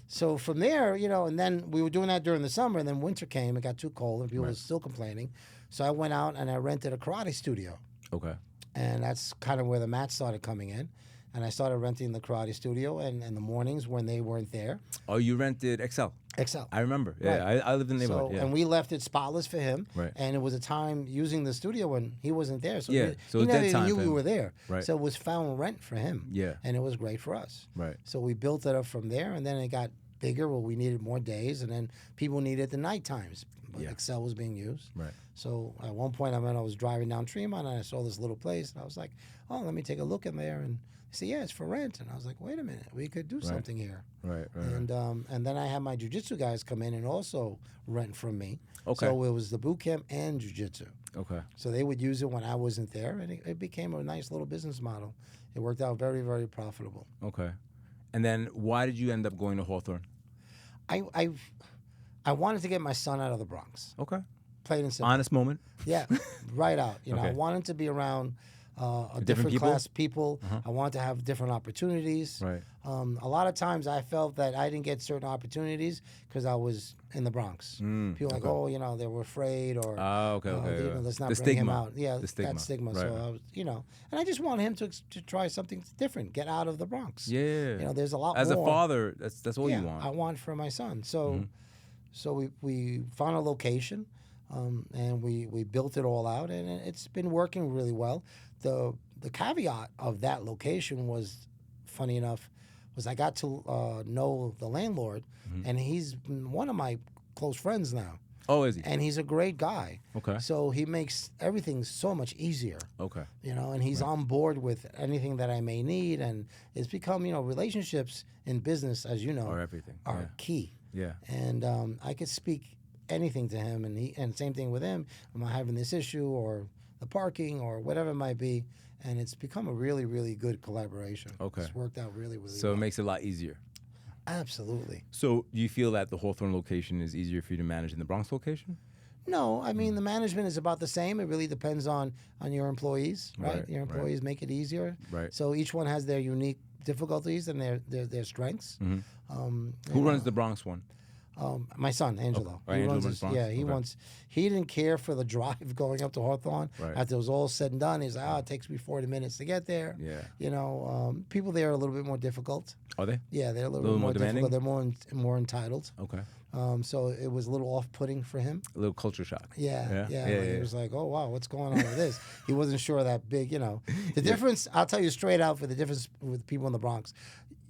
So from there, and then we were doing that during the summer, and then winter came, it got too cold, and people were still complaining. So I went out and I rented a karate studio. Okay. And that's kind of where the mats started coming in. and I started renting the karate studio. And in the mornings when they weren't there, Oh, you rented Excel. Excel. I remember. Yeah, Right. I lived in the neighborhood. So, Yeah. and we left it spotless for him. Right. And it was a time using the studio when he wasn't there. So Yeah, so he it's never dead even time knew for we him. were there. Right. So it was found rent for him. Yeah. And it was great for us. Right. So we built it up from there, and then it got bigger. Well, we needed more days, and then people needed the night times. But Yeah. Excel was being used. Right. So at one point, I was driving down Tremont, and I saw this little place, and I was like, oh, let me take a look in there. And they said, yeah, it's for rent. And I was like, wait a minute, we could do something here. Right. And then I had my jiu-jitsu guys come in and also rent from me. Okay. So it was the boot camp and jiu-jitsu. Okay. So they would use it when I wasn't there, and it became a nice little business model. It worked out very, very profitable. Okay. And then why did you end up going to Hawthorne? I wanted to get my son out of the Bronx. Okay. Plain and simple. Honest moment. Yeah, right out. You know, Okay. I wanted to be around a Different different people? class of people. I wanted to have different opportunities. Right. A lot of times I felt that I didn't get certain opportunities because I was in the Bronx. People were like, oh, you know, they were afraid or, Oh, okay, you okay. know, let's not The bring him stigma. out. Yeah, The stigma. that stigma. Right. So I was, you know, and I just want him to try something different, get out of the Bronx. Yeah. You know, there's a lot As more. a father, that's all Yeah, you want. I want for my son. So, so we found a location, and we built it all out, and it's been working really well. The caveat of that location was, funny enough, was I got to know the landlord, and he's one of my close friends now, Oh, is he? and he's a great guy. Okay. So he makes everything so much easier. Okay. You know, and he's on board with anything that I may need, and it's become, you know, relationships in business, as you know, Or everything. are key. Yeah. And I could speak anything to him, and same thing with him. Am I having this issue or the parking or whatever it might be? And it's become a really, really good collaboration. Okay. It's worked out really, really So well. it makes it a lot easier. Absolutely. So do you feel that the Hawthorne location is easier for you to manage than the Bronx location? No, I mean, the management is about the same. It really depends on your employees, right? Right, Your employees make it easier. Right. So each one has their unique difficulties and their strengths. Who runs the Bronx one? My son, Angelo. Oh, Angelo runs Bronx? Yeah, Okay. He didn't care for the drive going up to Hawthorne. Right. After it was all said and done, he's like, it takes me 40 minutes to get there. Yeah. You know, people there are a little bit more difficult. Are they? Yeah, they're a little Little bit more more demanding? difficult. They're more entitled. Okay. So it was a little off-putting for him. A little culture shock. Yeah. Yeah? He was like, oh, wow, what's going on with this? He wasn't sure that big, you know. The difference, I'll tell you straight out for the difference with people in the Bronx.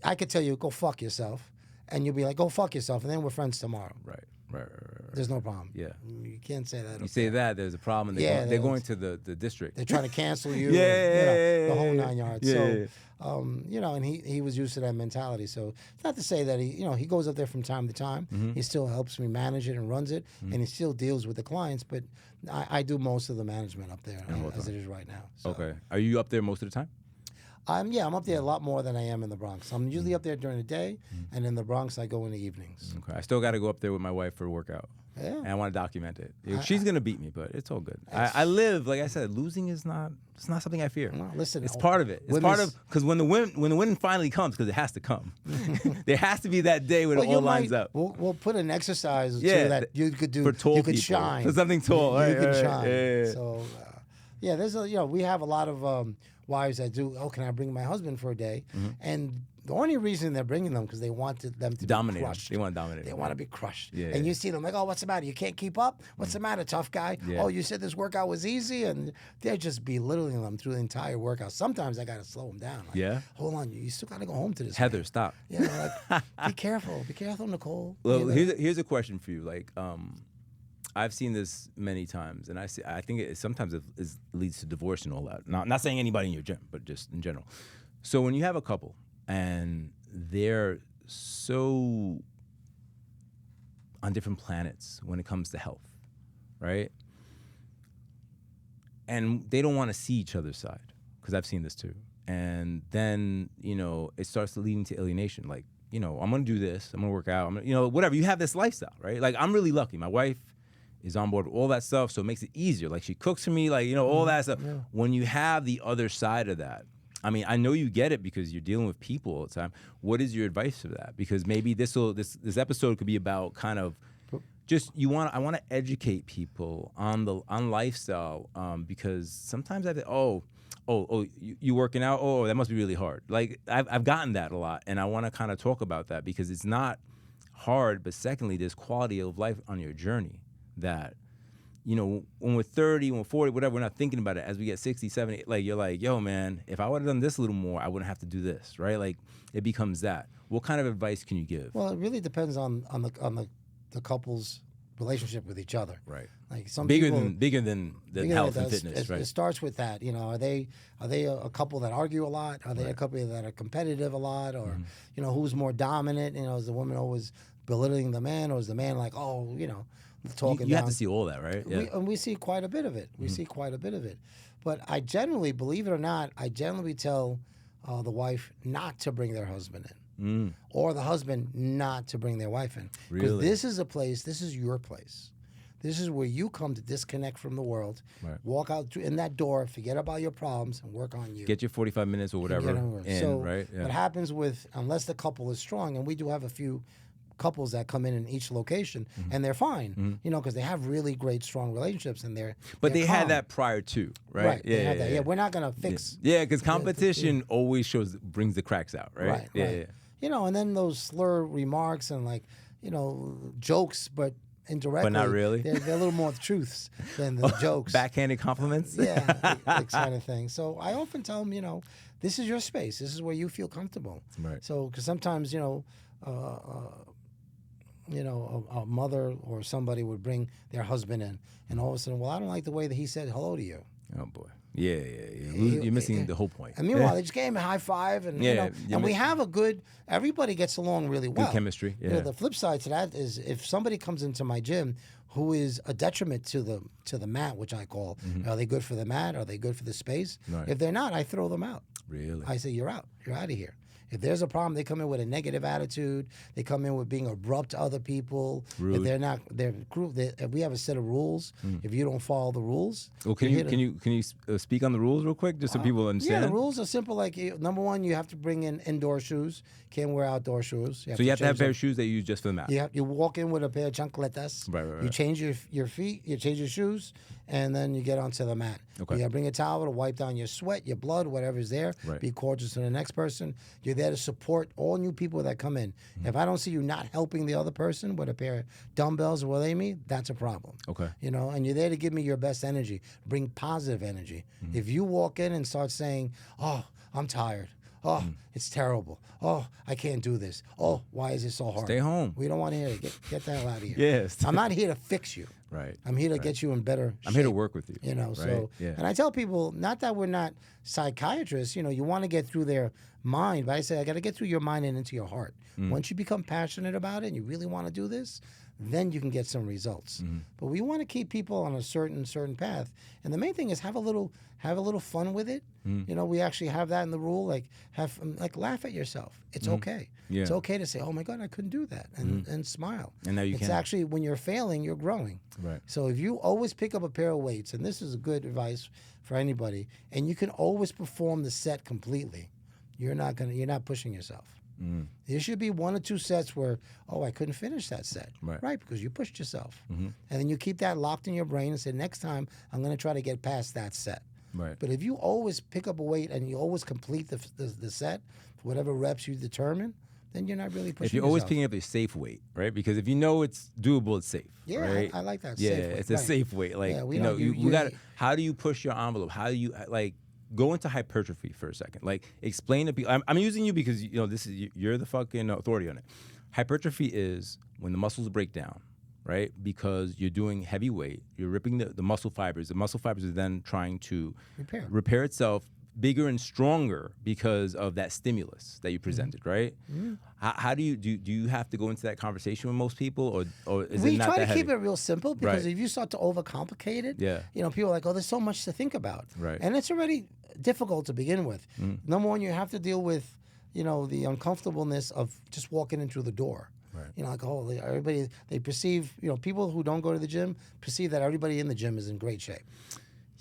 I could tell you, go fuck yourself. And you'll be like, go fuck yourself. And then we're friends tomorrow. Right. There's no problem. Yeah. You can't say that. You say that, there's a problem. Yeah, They're going to the district. They're trying to cancel you. Yeah, the whole 9 yards. yeah, So, yeah. you know, and he was used to that mentality. So it's not to say that he goes up there from time to time. He still helps me manage it and runs it, and he still deals with the clients. But I do most of the management up there as it is right now. So. Okay. Are you up there most of the time? I'm up there a lot more than I am in the Bronx. I'm usually up there during the day, and in the Bronx I go in the evenings. Okay. I still got to go up there with my wife for a workout. Yeah. And I want to document it. She's going to beat me, but it's all good. I live, like I said, losing is not something I fear. Well, listen, it's part of it. It's part of, because when the win finally comes, because it has to come, there has to be that day when it all lines up. We'll put an exercise so Yeah, that you could do. for tall you could people. shine. For something tall. You Right, could right, shine. yeah. So, there's we have a lot of wives that do. Oh, can I bring my husband for a day? And the only reason they're bringing them because they wanted them to Dominate. be crushed. They want to dominate. They want to be crushed. Yeah, and yeah. you see them like, oh, what's the matter? You can't keep up? What's the matter, tough guy? Yeah. Oh, you said this workout was easy? And they're just belittling them through the entire workout. Sometimes I got to slow them down. Like, Yeah? Hold on. You still got to go home to this. Heather, man. stop. Yeah, like, be careful. Be careful, Nicole. Well, You know? here's a question for you. Like, I've seen this many times, and I think sometimes it leads to divorce and all that. Not saying anybody in your gym, but just in general. So when you have a couple and they're so on different planets when it comes to health, right? And they don't want to see each other's side, because I've seen this too. And then, it starts leading to alienation. Like, I'm going to do this. I'm going to work out. Whatever. You have this lifestyle, right? Like, I'm really lucky. My wife is on board with all that stuff, so it makes it easier. Like, she cooks for me, like, all that stuff. Yeah. When you have the other side of that, I mean, I know you get it because you're dealing with people all the time. What is your advice for that? Because maybe this episode could be about kind of just I want to educate people on lifestyle, because sometimes you working out? Oh, that must be really hard. Like I've gotten that a lot, and I want to kind of talk about that because it's not hard, but secondly, there's quality of life on your journey that, when we're 30, when we're 40, whatever, we're not thinking about it. As we get 60, 70, like you're like, yo, man, if I would have done this a little more, I wouldn't have to do this, right? Like it becomes that. What kind of advice can you give? Well, it really depends on the couple's relationship with each other. Right. Like some bigger people, than health and fitness, right? It starts with that. Are they a couple that argue a lot? Are they a couple that are competitive a lot? Or who's more dominant? Is the woman always belittling the man, or is the man like, talking? You have to see all that, right? Yeah. We see quite a bit of it. We see quite a bit of it. But I generally, believe it or not, tell the wife not to bring their husband in. Or the husband not to bring their wife in. Because this is your place. This is where you come to disconnect from the world, walk out in that door, forget about your problems, and work on you. Get your 45 minutes or whatever in, right? Yeah. What happens unless the couple is strong, and we do have a few couples that come in each location, and they're fine, because they have really great, strong relationships, and But they had that prior too, right? Right. Yeah. We're not going to fix. Yeah, because competition always brings the cracks out, right? Right. Yeah. And then those slur remarks and jokes, but indirectly. But not really. They're a little more truths than the jokes. Backhanded compliments? Yeah, that kind of thing. So I often tell them, this is your space. This is where you feel comfortable. Right. So, because sometimes, a mother or somebody would bring their husband in, and all of a sudden, well, I don't like the way that he said hello to you. Oh boy. Yeah. You're missing the whole point. And meanwhile, they just gave him a high five, and we have everybody gets along really well. Good chemistry. Yeah. The flip side to that is if somebody comes into my gym who is a detriment to the mat, which I call, are they good for the mat? Are they good for the space? Right. If they're not, I throw them out. Really? I say, you're out. You're out of here. If there's a problem, they come in with a negative attitude. They come in with being abrupt to other people. Rude. If they're not, if we have a set of rules. If you don't follow the rules, well, can you speak on the rules real quick, just so people understand? Yeah, the rules are simple. Like number one, you have to bring in indoor shoes. Can't wear outdoor shoes. You have to have a pair of shoes that you use just for the mat. You walk in with a pair of chancletas. Right. You change your feet. You change your shoes, and then you get onto the mat. Okay. You got to bring a towel to wipe down your sweat, your blood, whatever's there. Right. Be cordial to the next person. You're there to support all new people that come in. If I don't see you not helping the other person with a pair of dumbbells or what me, that's a problem. Okay. And you're there to give me your best energy. Bring positive energy. If you walk in and start saying, "Oh, I'm tired. Oh, it's terrible. Oh, I can't do this. Oh, why is it so hard?" Stay home. We don't want to hear it. Get the hell out of here. Yes. I'm not here to fix you. Right. I'm here to get you in better shape. I'm here to work with you. So, right? Yeah. And I tell people, not that we're not psychiatrists, you want to get through their mind, but I say, I got to get through your mind and into your heart. Once you become passionate about it and you really want to do this, then you can get some results. But we want to keep people on a certain path. And the main thing is have a little fun with it. We actually have that in the rule, laugh at yourself. It's okay. Yeah. It's okay to say, "Oh my God, I couldn't do that," and smile. And now you can. It's actually, when you're failing, you're growing. Right. So if you always pick up a pair of weights, and this is a good advice for anybody, and you can always perform the set completely, you're not pushing yourself. There should be 1 or 2 sets where, I couldn't finish that set. Right, because you pushed yourself. And then you keep that locked in your brain and say, next time, I'm going to try to get past that set. Right. But if you always pick up a weight and you always complete the set, for whatever reps you determine, then you're not really pushing yourself. If you're always picking up a safe weight, right? Because if you know it's doable, it's safe. Yeah, right? I like that. Yeah, safe weight. it's a safe weight. Like, we got to. How do you push your envelope? How do you go into hypertrophy for a second? Like, explain to people. I'm using you because you're the fucking authority on it. Hypertrophy is when the muscles break down, right? Because you're doing heavy weight, you're ripping the muscle fibers. The muscle fibers are then trying to repair itself bigger and stronger because of that stimulus that you presented, right? How do you have to go into that conversation with most people, or is it not that heavy? We try to keep it real simple, because if you start to overcomplicate it, people are like, there's so much to think about. Right. And it's already difficult to begin with. Number one, you have to deal with, the uncomfortableness of just walking into the door. Right. Everybody, they perceive, people who don't go to the gym perceive that everybody in the gym is in great shape.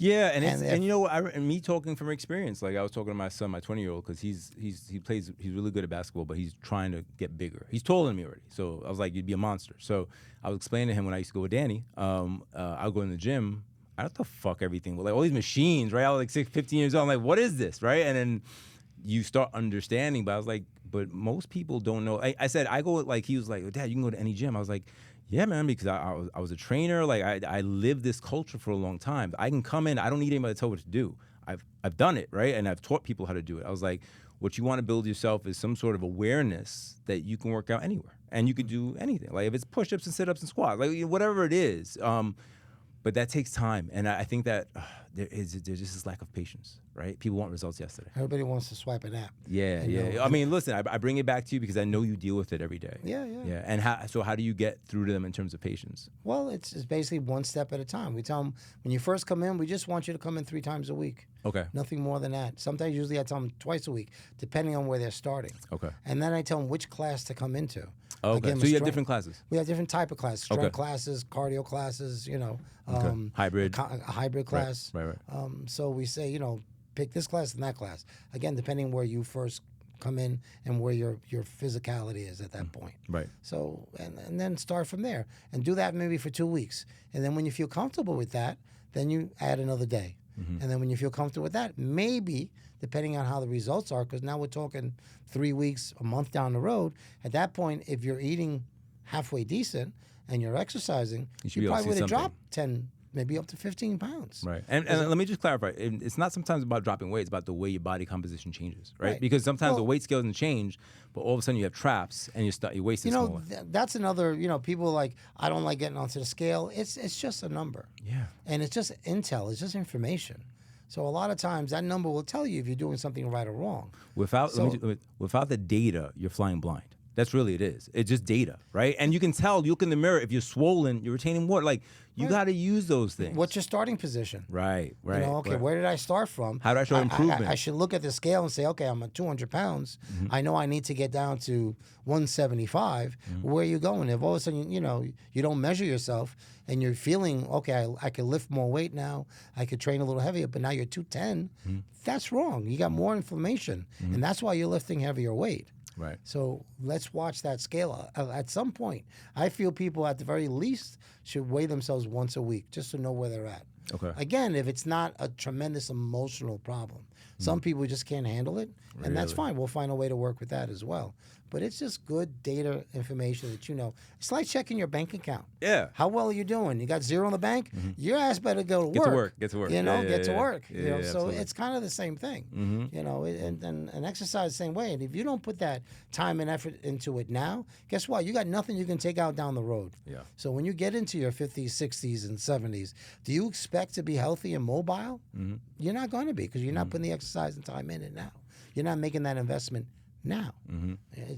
Yeah, and you know, and me talking from experience, like I was talking to my son, my 20-year-old, because he's really good at basketball, but he's trying to get bigger. He's taller than me already, so I was like, you'd be a monster. So I was explaining to him when I used to go with Danny, I would go in the gym. I don't know the fuck everything, but like all these machines, right? I was like 15 years old. I'm like, what is this, right? And then you start understanding. But I was like, but most people don't know. I said, I go, like, he was like, Dad, you can go to any gym. I was like, yeah, man, because I was a trainer. Like I lived this culture for a long time. I can come in. I don't need anybody to tell what to do. I've done it, right? And I've taught people how to do it. I was like, what you want to build yourself is some sort of awareness that you can work out anywhere and you can do anything. Like if it's push-ups and sit-ups and squats, like whatever it is. But that takes time, and I think that there's just this lack of patience, right? People want results yesterday. Everybody wants to swipe an app. Yeah. I mean, listen, I bring it back to you because I know you deal with it every day. Yeah. And how do you get through to them in terms of patience? Well, it's basically one step at a time. We tell them, when you first come in, we just want you to come in 3 times a week. Okay. Nothing more than that. Sometimes, usually I tell them twice a week, depending on where they're starting. Okay. And then I tell them which class to come into. Okay. Again, so you have different classes? We have different type of classes. Strength classes, cardio classes, Hybrid. A hybrid class. Right. So we say, pick this class and that class. Again, depending where you first come in and where your physicality is at that point. Right. So, and then start from there. And do that maybe for 2 weeks. And then when you feel comfortable with that, then you add another day. Mm-hmm. And then when you feel comfortable with that, maybe, depending on how the results are, because now we're talking 3 weeks, a month down the road, at that point, if you're eating halfway decent and you're exercising, you probably would have dropped 10, maybe up to 15 pounds. Right. And let me just clarify. It's not sometimes about dropping weight. It's about the way your body composition changes, right? Because sometimes the weight scale doesn't change, but all of a sudden you have traps and your waist is smaller. That's another, people are like, I don't like getting onto the scale. It's just a number. Yeah. And it's just intel. It's just information. So a lot of times that number will tell you if you're doing something right or wrong. Without the data, you're flying blind. That's really it is. It's just data, right? And you can tell, you look in the mirror, if you're swollen, you're retaining water. Like, you got to use those things. What's your starting position? Right. Where did I start from? How do I show improvement? I should look at the scale and say, okay, I'm at 200 pounds. Mm-hmm. I know I need to get down to 175. Mm-hmm. Where are you going? If all of a sudden, you don't measure yourself and you're feeling, okay, I could lift more weight now, I could train a little heavier, but now you're 210, that's wrong. You got more inflammation. Mm-hmm. And that's why you're lifting heavier weight. Right. So let's watch that scale. At some point, I feel people at the very least should weigh themselves once a week just to know where they're at. Okay. Again, if it's not a tremendous emotional problem. Some people just can't handle it, and that's fine. We'll find a way to work with that as well. But it's just good data information that you know. It's like checking your bank account. Yeah. How well are you doing? You got zero in the bank? Mm-hmm. Your ass better go to work. Get to work. Get to work. Yeah, so absolutely. It's kind of the same thing. Mm-hmm. And exercise the same way. And if you don't put that time and effort into it now, guess what? You got nothing you can take out down the road. Yeah. So when you get into your 50s, 60s, and 70s, do you expect to be healthy and mobile? Mm-hmm. You're not going to be because you're not putting the exercise and time in it now. You're not making that investment now. Mm-hmm.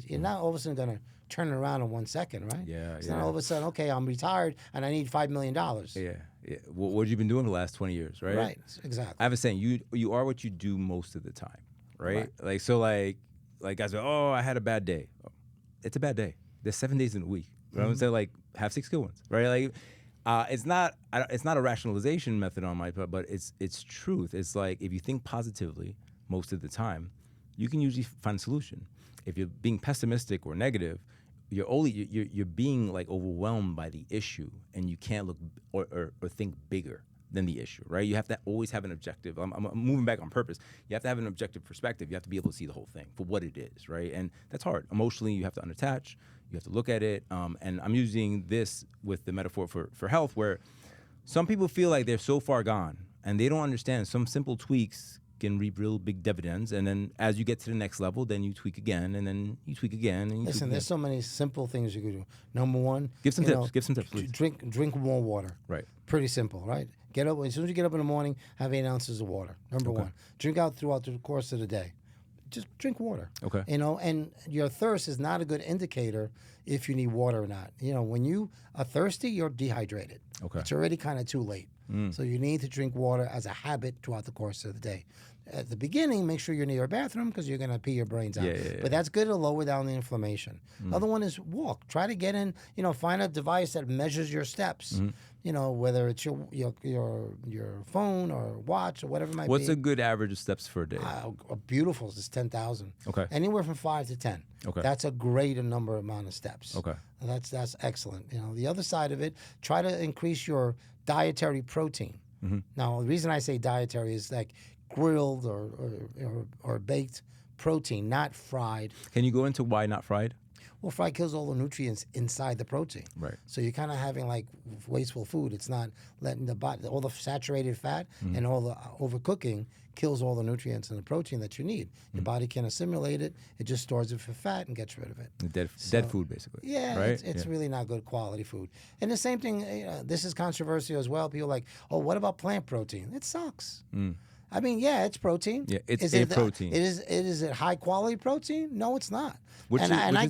You're not all of a sudden going to turn it around in 1 second, right? Yeah. It's not all of a sudden, okay, I'm retired and I need $5 million. Yeah. What have you been doing the last 20 years, right? Right, exactly. I have a saying, you are what you do most of the time, right? Like guys go, oh, I had a bad day. Oh, it's a bad day. There's 7 days in a week. You know what I'm saying? Like, have 6 good ones, right? Like, it's not a rationalization method on my part, but it's truth. It's like, if you think positively most of the time, you can usually find a solution. If you're being pessimistic or negative, you're being like overwhelmed by the issue, and you can't look or think bigger than the issue, right? You have to always have an objective. I'm moving back on purpose. You have to have an objective perspective. You have to be able to see the whole thing for what it is, right? And that's hard. Emotionally, you have to unattach. You have to look at it. And I'm using this with the metaphor for health, where some people feel like they're so far gone, and they don't understand some simple tweaks can reap real big dividends, and then as you get to the next level, then you tweak again, and then you tweak again, and you Listen, there's so many simple things you could do. Number one, give some tips, please. Drink more water. Right. Pretty simple, right? Get up as soon as you get up in the morning, have 8 ounces of water. Number one. Drink out throughout the course of the day. Just drink water. Okay. And your thirst is not a good indicator if you need water or not. When you are thirsty, you're dehydrated. Okay. It's already kind of too late. So you need to drink water as a habit throughout the course of the day. At the beginning, make sure you're near a bathroom because you're going to pee your brains out. Yeah. But that's good to lower down the inflammation. Other one is walk. Try to get in, find a device that measures your steps. you know, whether it's your phone or watch or whatever it might What's be. a good average of steps for a day? A beautiful is 10,000. Okay. Anywhere from 5 to 10. Okay. That's a great amount of steps. Okay. And that's excellent. You know, the other side of it, try to increase your dietary protein. Mm-hmm. Now, the reason I say dietary is like grilled or baked protein, not fried. Can you go into why not fried? Well, fried kills all the nutrients inside the protein. Right. So you're kind of having like wasteful food. It's not letting the body, all the saturated fat Mm-hmm. and all the overcooking kills all the nutrients and the protein that you need. Your body can assimilate it. It just stores it for fat and gets rid of it. Dead food, basically. Yeah, right? it's really not good quality food. And the same thing, this is controversial as well. People are like, oh, what about plant protein? It sucks. I mean, yeah, it's protein. Yeah, it's is a it, protein. Is it high quality protein? No, it's not. Which I is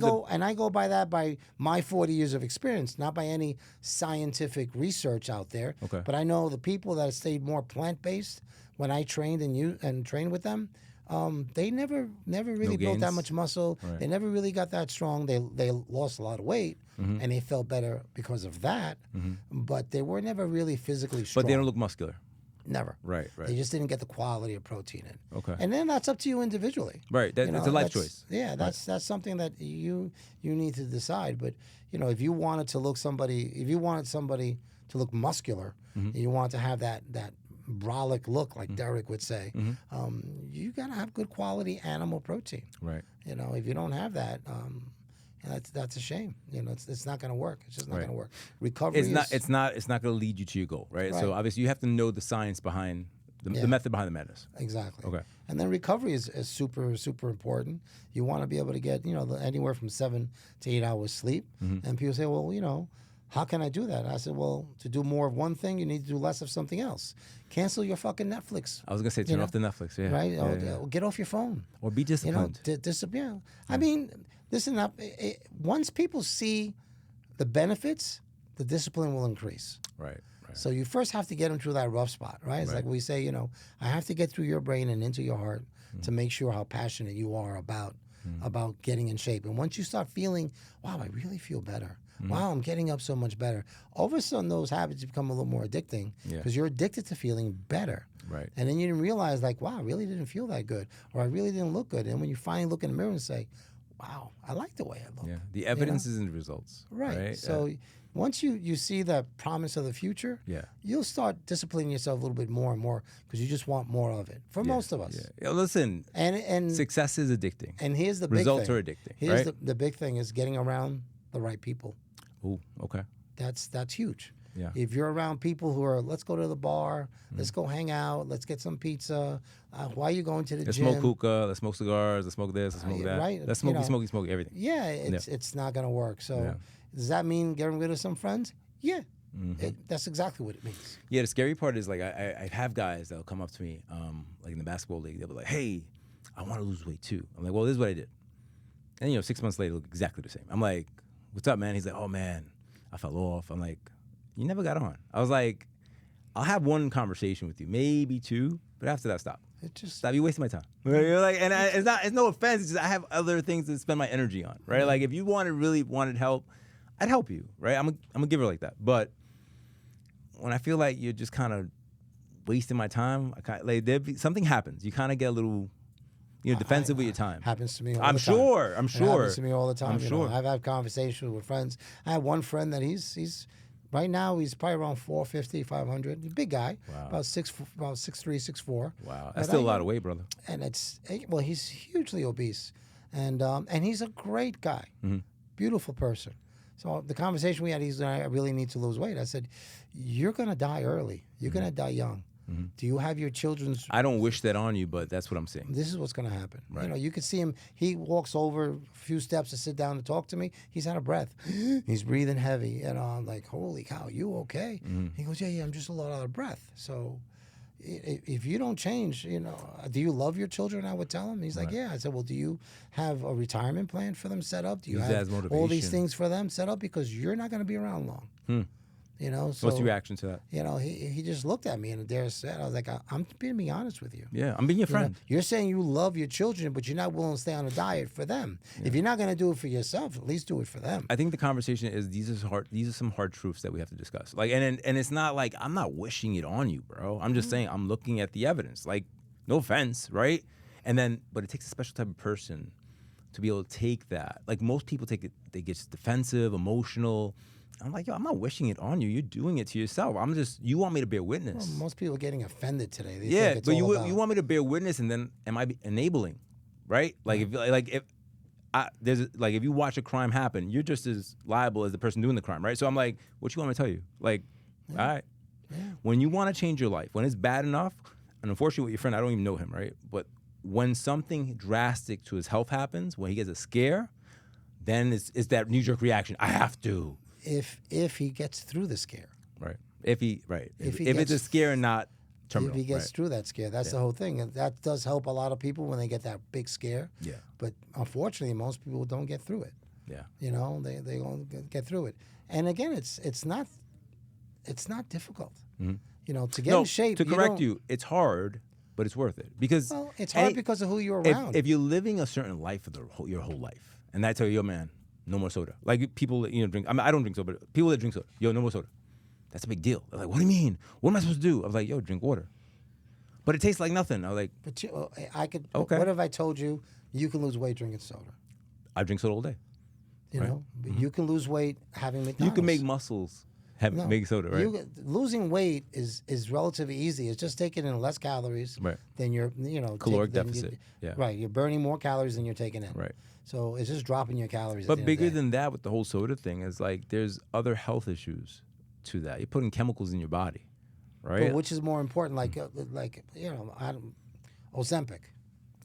go by that by my 40 years of experience, not by any scientific research out there. Okay. But I know the people that stayed more plant based when I trained and trained with them. They never really built that gains? much muscle. Right. They never really got that strong. They lost a lot of weight, and they felt better because of that. But they were never really physically strong. But they don't look muscular. Never. Right. They just didn't get the quality of protein in. Okay. And then that's up to you individually. Right. That's a life choice. Yeah, that's something that you need to decide. But if you wanted somebody to look muscular, you want to have that brolic look, like Derek would say, you got to have good quality animal protein. Right. If you don't have that, that's a shame. It's not going to work. It's just not going to work. Recovery. It's not going to lead you to your goal, right? So obviously you have to know the science behind the method behind the madness. Exactly. Okay. And then recovery is super, super important. You want to be able to get, anywhere from 7 to 8 hours sleep. And people say, well, how can I do that? I said, well, to do more of one thing, you need to do less of something else. Cancel your fucking Netflix. I was going to say turn off the Netflix, yeah. Right? Yeah, Or get off your phone. Or be disciplined. Discipline. I mean, listen up. Once people see the benefits, the discipline will increase. Right. So you first have to get them through that rough spot, right? It's like we say, I have to get through your brain and into your heart to make sure how passionate you are about getting in shape. And once you start feeling, wow, I really feel better. Wow, I'm getting up so much better. All of a sudden, those habits become a little more addicting because you're addicted to feeling better. Right. And then you didn't realize, like, wow, I really didn't feel that good, or I really didn't look good. And when you finally look in the mirror and say, wow, I like the way I look. Yeah. The evidence is in the results. Right. So once you see the promise of the future, you'll start disciplining yourself a little bit more and more because you just want more of it. For most of us. Yeah. Listen, and success is addicting. And here's the big results thing. are addicting. Here's the big thing is getting around the right people. Ooh, okay. That's huge. Yeah. If you're around people who are, let's go to the bar, let's go hang out, let's get some pizza. Why are you going to the let's gym? Let's smoke hookah, let's smoke cigars, let's smoke this, let's smoke that. Right. Let's smoke everything. Yeah, it's not going to work. So does that mean getting rid of some friends? Yeah. That's exactly what it means. Yeah, the scary part is like I have guys that'll come up to me, like in the basketball league, they'll be like, hey, I want to lose weight too. I'm like, well, this is what I did. And 6 months later, look exactly the same. I'm like, what's up, man? He's like, oh man, I fell off. I'm like, you never got on. I was like, I'll have one conversation with you, maybe two, but after that, stop. Stop. You're wasting my time. You're like, and it's no offense. It's just I have other things to spend my energy on, right? Like if you really wanted help, I'd help you, right? I'm a giver like that. But when I feel like you're just kind of wasting my time, something happens. You kind of get a little, defensive with your time. Happens to me all the I'm time. sure. It happens to me all the time. I'm sure. I've had conversations with friends. I have one friend that he's right now he's probably around 450, 500. He's a big guy. Wow. About 6'3", 6'4". Wow. That's still a lot of weight, brother. And he's hugely obese. And he's a great guy. Beautiful person. So the conversation we had, he's like, I really need to lose weight. I said, you're going to die early. You're going to die young. Do you have your children's... I don't wish that on you, but that's what I'm saying. This is what's going to happen. Right. You could see him. He walks over a few steps to sit down to talk to me. He's out of breath. He's breathing heavy. And I'm like, holy cow, you okay? He goes, yeah, I'm just a lot out of breath. So if you don't change, do you love your children? I would tell him. He's like, yeah. I said, well, do you have a retirement plan for them set up? Do you have all these things for them set up? Because you're not going to be around long. You know, so What's the reaction to that? you know, he just looked at me and dare said, I was like, I'm being honest with you. Yeah, I'm being your You know, friend. you're saying you love your children, but you're not willing to stay on a diet for them. If you're not going to do it for yourself, at least do it for them. I think the conversation is these are some hard truths that we have to discuss. Like, and it's not like I'm not wishing it on you, bro. I'm just saying I'm looking at the evidence. Like, no offense, right? And then, but it takes a special type of person to be able to take that. Like most people take it, they get defensive, emotional. I'm like, yo, I'm not wishing it on you. You're doing it to yourself. I'm just, you want me to bear witness. Well, most people are getting offended today. They Yeah, think it's but all about, you want me to bear witness, and then am I enabling, right? Like if you watch a crime happen, you're just as liable as the person doing the crime, right? So I'm like, what you want me to tell you? Like, all right, when you want to change your life, when it's bad enough, and unfortunately with your friend, I don't even know him, right? But when something drastic to his health happens, when he gets a scare, then it's that knee-jerk reaction. I have to. If he gets through the scare. Right. If it's gets- a scare and not terminal. If he gets through that scare, that's the whole thing. And that does help a lot of people when they get that big scare. Yeah. But unfortunately, most people don't get through it. Yeah. You know, they won't get through it. And again, it's not difficult. Mm-hmm. You know, to get in shape. To correct you, it's hard, but it's worth it because It's hard because of who you're around. If you're living a certain life for your whole life, and I tell you, yo, man, no more soda. Like people that drink. I mean, I don't drink soda, but people that drink soda, yo, no more soda. That's a big deal. They're like, what do you mean? What am I supposed to do? I was like, yo, drink water. But it tastes like nothing. I was like, but I could. Okay. What if I told you you can lose weight drinking soda? I drink soda all day. You know, but you can lose weight having McDonald's. You can make muscles make soda, right? Losing weight is relatively easy. It's just taking in less calories than you're, caloric deficit. Right, you're burning more calories than you're taking in. Right. So it's just dropping your calories. But bigger than that, with the whole soda thing, is like there's other health issues to that. You're putting chemicals in your body, right? But which is more important? Like Ozempic.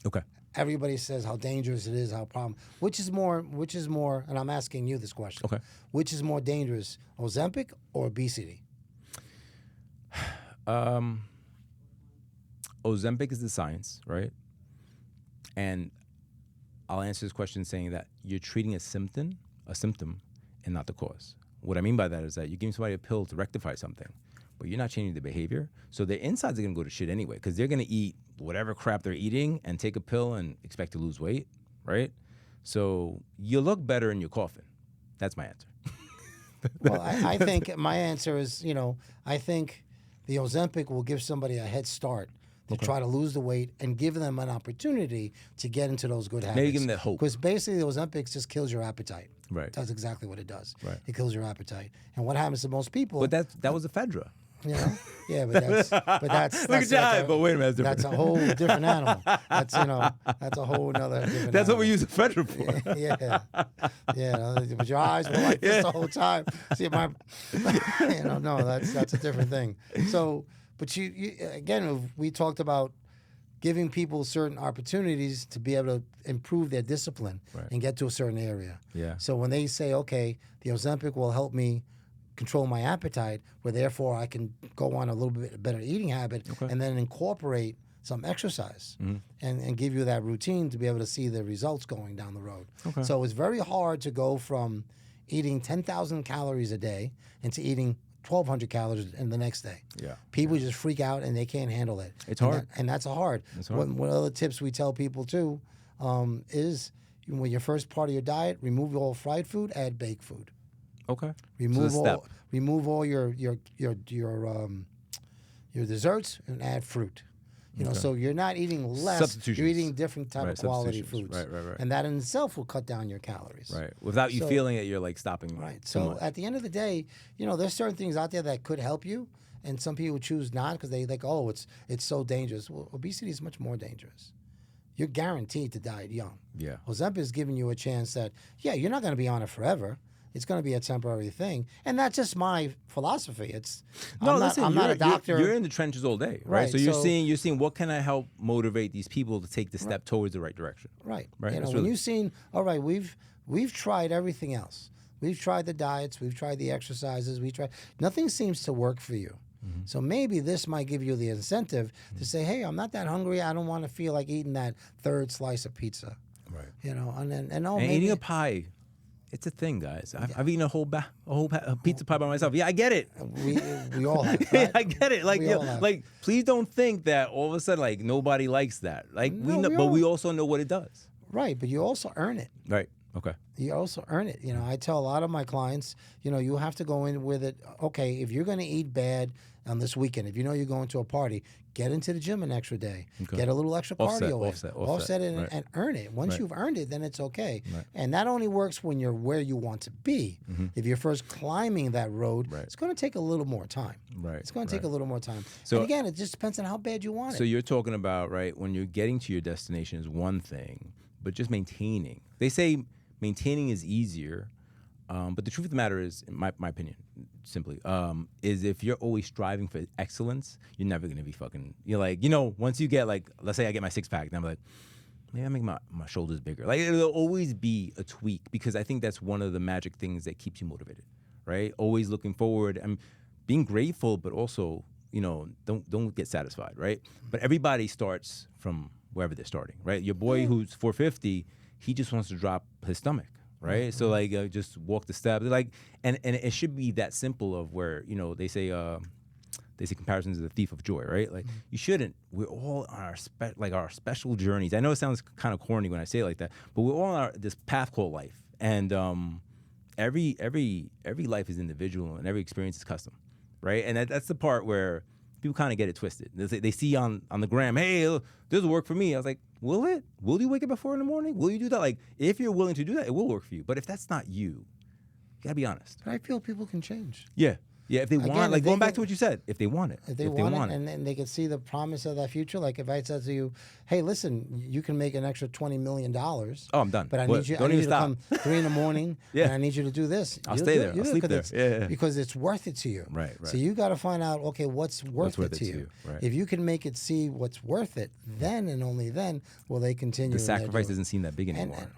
Okay. Everybody says how dangerous it is, how problem. Which is more? And I'm asking you this question. Okay. Which is more dangerous, Ozempic or obesity? Ozempic is the science, right? And I'll answer this question saying that you're treating a symptom, and not the cause. What I mean by that is that you're giving somebody a pill to rectify something, but you're not changing the behavior. So their insides are gonna go to shit anyway, because they're gonna eat whatever crap they're eating and take a pill and expect to lose weight, right? So you look better in your coffin. That's my answer. Well, I think my answer is, I think the Ozempic will give somebody a head start to try to lose the weight and give them an opportunity to get into those good habits. Maybe give them that hope. Because basically the Ozempic just kills your appetite. Right. That's exactly what it does. Right. It kills your appetite. And what happens to most people... But that was ephedra. Yeah, but that's Look at your eye, but wait a minute, that's a whole different animal. That's that's a whole nother different That's animal. what we use ephedra for. Yeah. But your eyes were like this the whole time. See, no, that's a different thing. So, but you again, we talked about giving people certain opportunities to be able to improve their discipline and get to a certain area. Yeah. So when they say, okay, the Ozempic will help me control my appetite, where therefore I can go on a little bit better eating habit and then incorporate some exercise and give you that routine to be able to see the results going down the road. Okay. So it's very hard to go from eating 10,000 calories a day into eating 1,200 calories in the next day. Yeah. People just freak out and they can't handle it. It's hard. And that's hard. One of the tips we tell people too is when your first part of your diet, remove all fried food, add baked food. Okay. Remove all your desserts and add fruit. So you're not eating less. You're eating different type of quality foods. Right. And that in itself will cut down your calories. Right. Without you feeling that you're like stopping. Right. So much. at the end of the day, there's certain things out there that could help you, and some people choose not because they like, oh, it's so dangerous. Well, obesity is much more dangerous. You're guaranteed to die young. Yeah. Ozempic is giving you a chance that, you're not going to be on it forever. It's going to be a temporary thing, and that's just my philosophy. I'm not a doctor. You're in the trenches all day, right? So you're seeing what can I help motivate these people to take the step towards the right direction. Right. Right. When you've seen, all right, we've tried everything else. We've tried the diets. We've tried the exercises. Nothing seems to work for you. Mm-hmm. So maybe this might give you the incentive to say, hey, I'm not that hungry. I don't want to feel like eating that third slice of pizza. Right. And maybe eating a pie It's a thing, guys. I've eaten a whole pizza pie by myself. Yeah, I get it. We all have. Right? I get it. Like, like, please don't think that all of a sudden, like, nobody likes that. Like, we know, but we also know what it does. Right, but you also earn it. Right. Okay. You also earn it. You know, I tell a lot of my clients, you know, you have to go in with it. Okay, if you're going to eat bad on this weekend, if you know you're going to a party, get into the gym an extra day. Okay. Get a little extra cardio offset it and earn it. Once you've earned it, then it's okay. Right. And that only works when you're where you want to be. Mm-hmm. If you're first climbing that road, it's going to take a little more time. Right. It's going to take a little more time. So, and again, it just depends on how bad you want it. So you're talking about, right, when you're getting to your destination is one thing, but just maintaining. They say maintaining is easier, but the truth of the matter is, in my opinion, simply, is if you're always striving for excellence, you're never going to be fucking, you're like, you know, once you get like, let's say I get my six pack, then I'm like, maybe I make my shoulders bigger. Like, it'll always be a tweak, because I think that's one of the magic things that keeps you motivated, right? Always looking forward and being grateful, but also, you know, don't get satisfied, right? But everybody starts from wherever they're starting, right? Your boy who's 450, he just wants to drop his stomach, right? Mm-hmm. So like just walk the steps, like, and it should be that simple of where, you know, they say comparisons is the thief of joy, right? Like, you shouldn't. We're all on our special journeys. I know it sounds kind of corny when I say it like that, but we're all on this path called life, and every life is individual and every experience is custom, right? And that's the part where people kind of get it twisted. They see on the gram, hey, this will work for me. I was like, will it? Will you wake up at 4 a.m? Will you do that? Like, if you're willing to do that, it will work for you. But if that's not you, you gotta be honest. But I feel people can change. Yeah. Yeah, if they want, like, going back to what you said, if they want it. If they want it, and they can see the promise of that future. Like, if I said to you, hey, listen, you can make an extra $20 million. Oh, I'm done. But I need you to come 3 a.m, and I need you to do this. I'll stay there. I'll sleep there. Yeah. Because it's worth it to you. Right. So you got to find out, okay, what's worth it to you. Right. If you can make it see what's worth it, then and only then will they continue. The sacrifice doesn't seem that big anymore.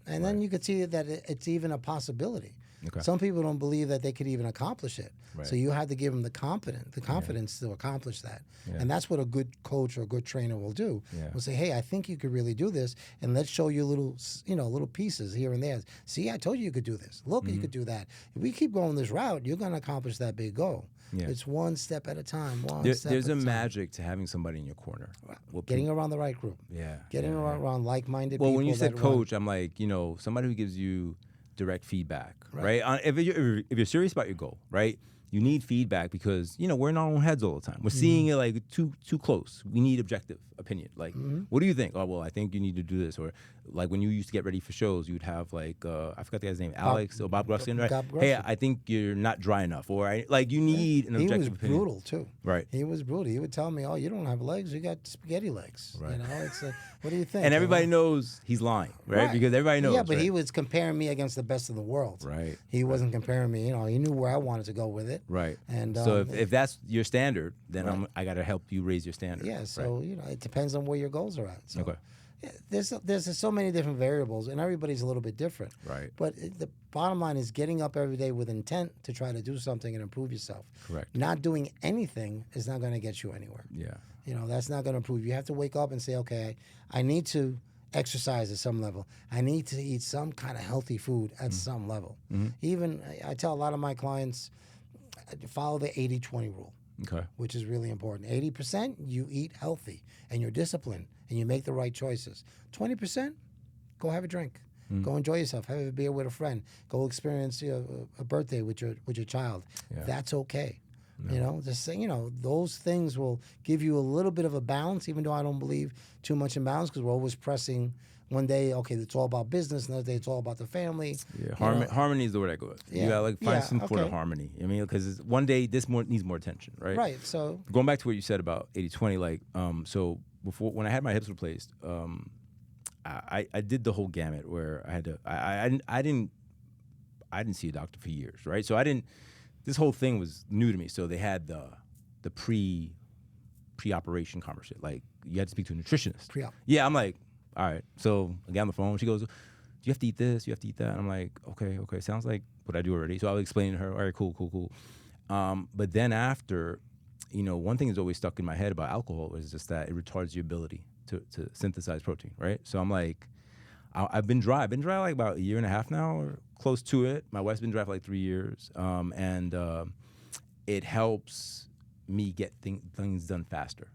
And then you could see that it's even a possibility. Okay. Some people don't believe that they could even accomplish it. Right. So you have to give them the confidence to accomplish that. Yeah. And that's what a good coach or a good trainer will do. Yeah. Will say, hey, I think you could really do this, and let's show you little pieces here and there. See, I told you could do this. Look, you could do that. If we keep going this route, you're going to accomplish that big goal. Yeah. It's one step at a time. There's a magic to having somebody in your corner. Getting around the right group. Yeah. Getting around like-minded people. Well, when you said coach, I'm like, you know, somebody who gives you direct feedback, right? If you're serious about your goal, right? You need feedback because, you know, we're in our own heads all the time. We're seeing it like too close. We need objective opinion. Like, what do you think? Oh, well, I think you need to do this. Or like when you used to get ready for shows, you'd have like, I forgot the guy's name, Alex or Bob Gruskin, right? Hey, I think you're not dry enough. Or like you need an objective opinion. He was brutal too. Right. He was brutal. He would tell me, oh, you don't have legs. You got spaghetti legs. Right. You know, it's what do you think? And everybody knows he's lying, right? Because everybody knows. Yeah, but he was comparing me against the best of the world. Right. He wasn't comparing me. You know, he knew where I wanted to go with it. Right. And so if that's your standard, then I got to help you raise your standard. Yeah. So you know, it depends on where your goals are at. So, okay. There's so many different variables, and everybody's a little bit different. Right. But the bottom line is getting up every day with intent to try to do something and improve yourself. Correct. Not doing anything is not going to get you anywhere. Yeah. You know, that's not going to improve. You have to wake up and say, okay, I need to exercise at some level. I need to eat some kind of healthy food at some level. Mm-hmm. Even I tell a lot of my clients, follow the 80-20 rule. Okay. Which is really important. 80% you eat healthy and you're disciplined and you make the right choices. 20%, go have a drink. Go enjoy yourself. Have a beer with a friend. Go experience a birthday with your child. Yeah. That's okay. No. You know, just saying, you know, those things will give you a little bit of a balance, even though I don't believe too much in balance because we're always pressing. One day, okay, it's all about business. Another day, it's all about the family. Yeah, harmony is the word I go with. Yeah. You gotta find some sort of harmony. I mean, because one day this needs more attention, right? Right. So going back to what you said about 80-20, like, so before when I had my hips replaced, I did the whole gamut where I had to. I didn't see a doctor for years, right? So this whole thing was new to me. So they had the pre-operation conversation. Like you had to speak to a nutritionist. Pre-op. Yeah, I'm like. All right, so I get on the phone. She goes, "Do you have to eat this? You have to eat that?" And I'm like, "Okay, sounds like what I do already." So I was explaining to her, "All right, cool." But then after, you know, one thing that's always stuck in my head about alcohol is just that it retards your ability to synthesize protein, right? So I'm like, I've been dry. I've been dry like about a year and a half now, or close to it. My wife's been dry for like 3 years, and it helps me get things done faster.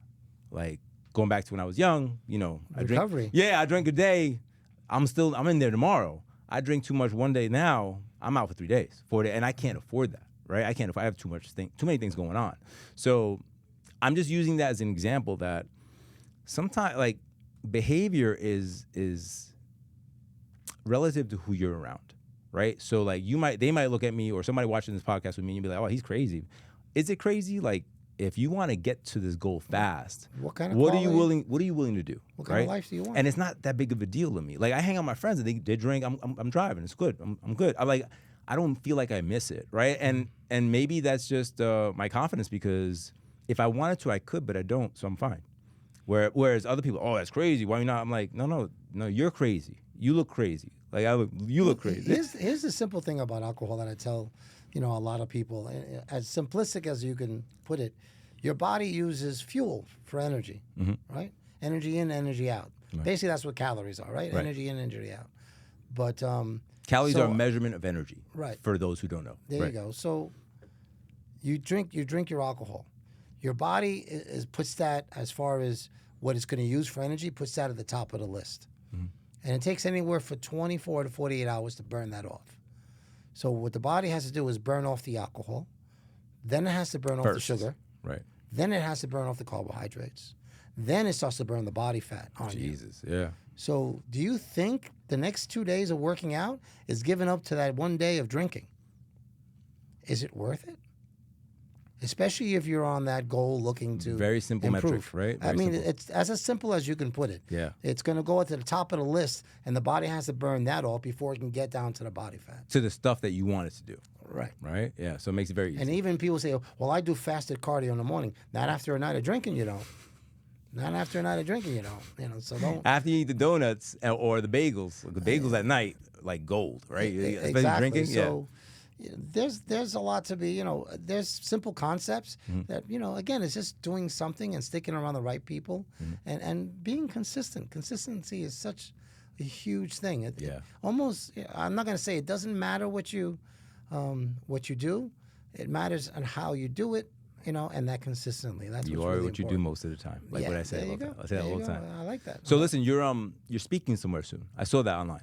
Like going back to when I was young, you know, Recovery. I drink a day. I'm in there tomorrow. I drink too much one day now. I'm out for 3 days, 4 days, and I can't afford that, right? I can't if I have too many things going on. So I'm just using that as an example that sometimes like behavior is relative to who you're around, right? So like they might look at me or somebody watching this podcast with me and be like, oh, he's crazy. Is it crazy? Like, if you want to get to this goal fast, what are you willing to do? What kind of life do you want? And it's not that big of a deal to me. Like I hang out with my friends and they drink. I'm driving. It's good. I'm good. I don't feel like I miss it, right? And maybe that's just my confidence, because if I wanted to, I could, but I don't, so I'm fine. Whereas other people, oh, that's crazy. Why are you not? I'm like, no, you're crazy. You look crazy. Like you look crazy. Here's the simple thing about alcohol that I tell, a lot of people, as simplistic as you can put it. Your body uses fuel for energy, right? Energy in, energy out. Right. Basically, that's what calories are, right? Energy in, energy out. But calories are a measurement of energy, right? For those who don't know. There you go. So you drink your alcohol. Your body puts that, as far as what it's going to use for energy, puts that at the top of the list. And it takes anywhere for 24 to 48 hours to burn that off. So what the body has to do is burn off the alcohol. Then it has to burn off the sugar. Right. Then it has to burn off the carbohydrates. Then it starts to burn the body fat on you. Jesus, yeah. So do you think the next 2 days of working out is giving up to that 1 day of drinking? Is it worth it? Especially if you're on that goal looking to very simple improve. metric, right? I mean, it's as simple as you can put it. Yeah. It's going to go to the top of the list, and the body has to burn that off before it can get down to the body fat. To the stuff that you want it to do. Right. Right? Yeah, so it makes it very easy. And even people say, well, I do fasted cardio in the morning. Not after a night of drinking, you don't. Not after a night of drinking, you don't. So don't. After you eat the donuts or the bagels at night, like gold, right? Exactly. Drinking, so there's a lot to be, there's simple concepts that, again, it's just doing something and sticking around the right people and being consistent. Consistency is such a huge thing. It almost, I'm not going to say it doesn't matter what you do. It matters on how you do it. And that consistently. That's you what's are really what important. you do most of the time. Like what I say about that. I say that all the time. I like that. So listen, you're speaking somewhere soon. I saw that online.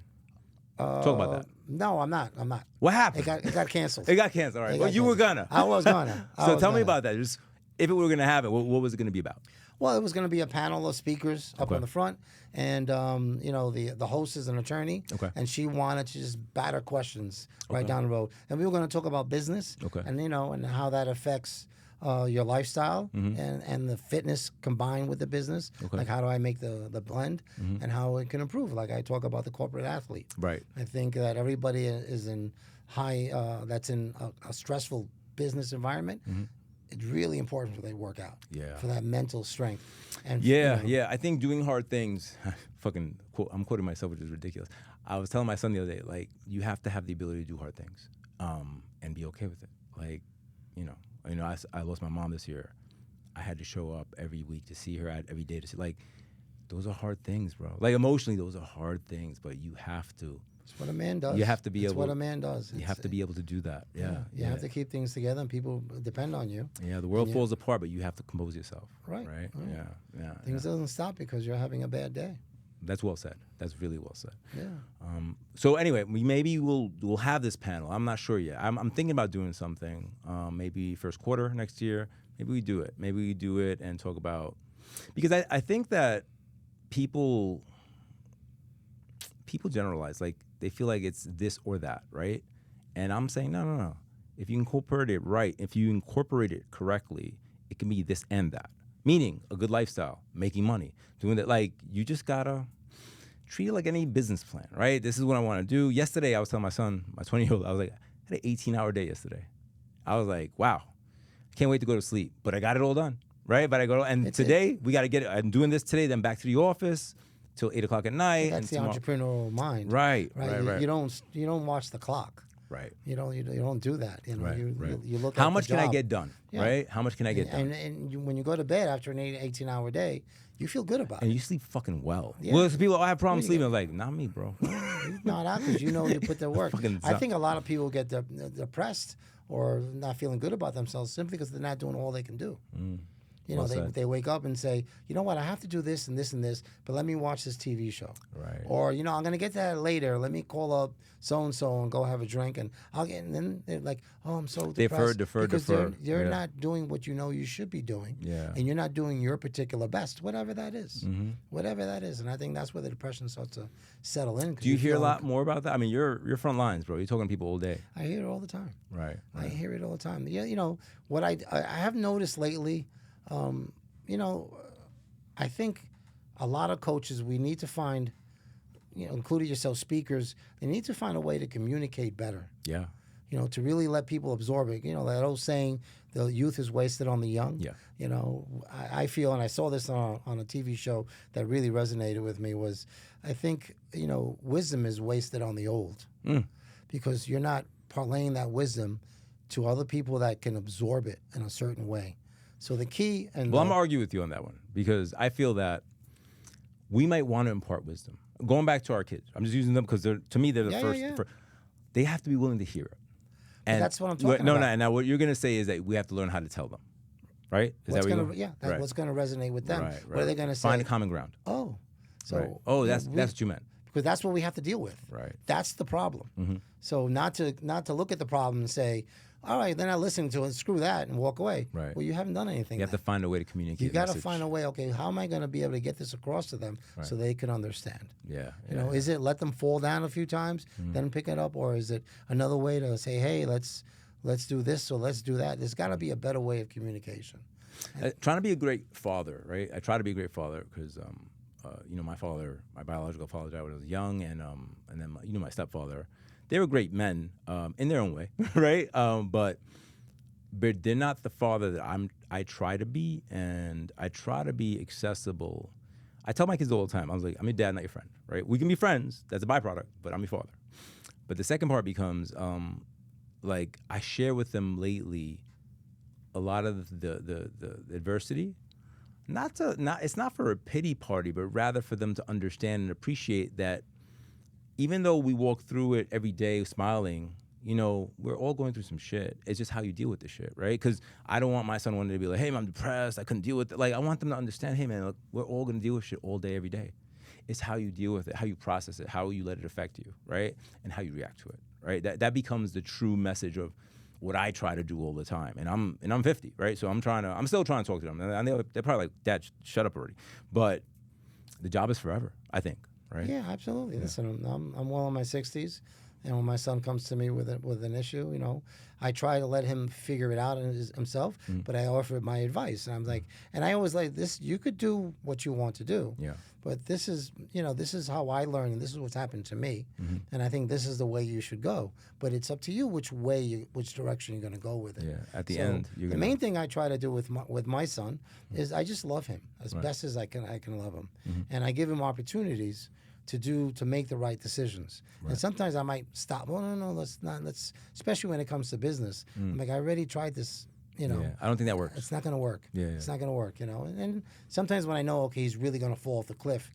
Talk about that. No, I'm not. What happened? It got canceled. It got canceled. All right. Well, you were gonna. I was gonna. So tell me about that. Just if it were gonna happen, what was it gonna be about? Well, it was going to be a panel of speakers up on the front, and the host is an attorney, and she wanted to just batter questions right down the road, and we were going to talk about business, and and how that affects your lifestyle and the fitness combined with the business. Like how do I make the blend and how it can improve? Like I talk about the corporate athlete. Right. I think that everybody is in that's in a stressful business environment. It's really important for they work out. Yeah. For that mental strength. And I think doing hard things. I'm quoting myself, which is ridiculous. I was telling my son the other day, like you have to have the ability to do hard things, and be okay with it. Like, I lost my mom this year. I had to show up every week to see her, every day to see. Like, those are hard things, bro. Like emotionally, those are hard things, but you have to. It's what a man does. You have to be able. It's what a man does. You have to be able to do that. Yeah. You have to keep things together, and people depend on you. Yeah, the world falls apart, but you have to compose yourself. Right. Right. Yeah. Things doesn't stop because you're having a bad day. That's well said. That's really well said. Yeah. So anyway, we'll have this panel. I'm not sure yet. I'm thinking about doing something. Maybe first quarter next year. Maybe we do it. Maybe we do it and talk about, because I think that people generalize, like they feel like it's this or that, right? And I'm saying no. If you incorporate it right, if you incorporate it correctly, it can be this and that. Meaning a good lifestyle, making money, doing that. Like you just gotta treat it like any business plan, right? This is what I want to do. Yesterday, I was telling my son, my 20-year-old, I was like, I had an 18-hour day yesterday. I was like, wow, I can't wait to go to sleep. But I got it all done, right? But today we gotta get it. I'm doing this today, then back to the office till 8 o'clock at night. That's the entrepreneurial mind. Right. You don't watch the clock. Right. You don't do that. You know, Right, you, right. you look How at much the can I job. get done? Yeah. Right? How much can I get done? When you go to bed after an 18-hour day, you feel good about And it. you sleep fucking well. Yeah. Well, people, I have problems Well, you sleeping. I'm like, not me, bro. You're not out because you know you put the work. Fucking I think a lot of people get depressed or not feeling good about themselves simply because they're not doing all they can do. You know, Well they wake up and say, you know what, I have to do this and this and this, but let me watch this TV show. Right. Or, you know, I'm going to get to that later. Let me call up so-and-so and go have a drink. And then they're like, oh, I'm so depressed. Defer. Because they're not doing what you know you should be doing. Yeah. And you're not doing your particular best, whatever that is. Whatever that is. And I think that's where the depression starts to settle in. Do you hear a lot more about that? I mean, you're front lines, bro. You're talking to people all day. I hear it all the time. Right. I hear it all the time. Yeah, you know, what I have noticed lately, you know, I think a lot of coaches, we need to find, you know, including yourself, speakers, they need to find a way to communicate better. Yeah. You know, to really let people absorb it. You know, that old saying, the youth is wasted on the young. Yeah. You know, I feel, and I saw this on a TV show that really resonated with me, was I think, you know, wisdom is wasted on the old. Because you're not parlaying that wisdom to other people that can absorb it in a certain way. So the key, and Well, I'm gonna argue with you on that one because I feel that we might want to impart wisdom. Going back to our kids, I'm just using them because to me they're the first. Yeah. They have to be willing to hear it. And that's what I'm talking about. No. Now what you're gonna say is that we have to learn how to tell them, right? Is that what you're yeah, right. what's going to resonate with them? Right. What are they going to say? Find a common ground. Oh, so Right. Oh, that's what you meant. because that's what we have to deal with. Right. That's the problem. So not to look at the problem and say, all right, they're not listening to it, screw that, and walk away. Right. Well, you haven't done anything. You have to find a way to communicate. You got to message. find a way. Okay, how am I going to be able to get this across to them so they can understand? Yeah. You know, is it let them fall down a few times, then pick it up, or is it another way to say, hey, let's do this or let's do that? There's got to be a better way of communication. Trying to be a great father, right? I try to be a great father because, you know, my biological father died when I was young, and then my stepfather, they were great men in their own way, right? But they're not the father that I try to be, and I try to be accessible. I tell my kids all the time, I was like, I'm your dad, not your friend, right? We can be friends, that's a byproduct, but I'm your father. But the second part becomes, like, I share with them lately a lot of the adversity. It's not for a pity party, but rather for them to understand and appreciate that even though we walk through it every day smiling, you know, we're all going through some shit. It's just how you deal with the shit, right? Because I don't want my son one day to be like, hey, man, I'm depressed, I couldn't deal with it. Like, I want them to understand, hey, man, look, we're all going to deal with shit all day, every day. It's how you deal with it, how you process it, how you let it affect you, right? And how you react to it, right? That becomes the true message of what I try to do all the time. And I'm 50, right? So I'm still trying to talk to them. And they're probably like, Dad, shut up already. But the job is forever, I think, right? Yeah, absolutely. Yeah. Listen, I'm well in my 60s, and when my son comes to me with an issue, you know, I try to let him figure it out himself, but I offer my advice. And I'm like, and I always like this, you could do what you want to do. Yeah. But this is how I learn, and this is what's happened to me. And I think this is the way you should go. But it's up to you which direction you're going to go with it. Yeah. At the end, the main thing I try to do with my son is I just love him as best as I can love him, and I give him opportunities to make the right decisions. Right. And sometimes I might stop. Well, no, let's not. Especially when it comes to business. I'm like, I already tried this. You know, I don't think that works. It's not going to work. Yeah. It's not going to work. You know, and sometimes when I know, okay, he's really going to fall off the cliff,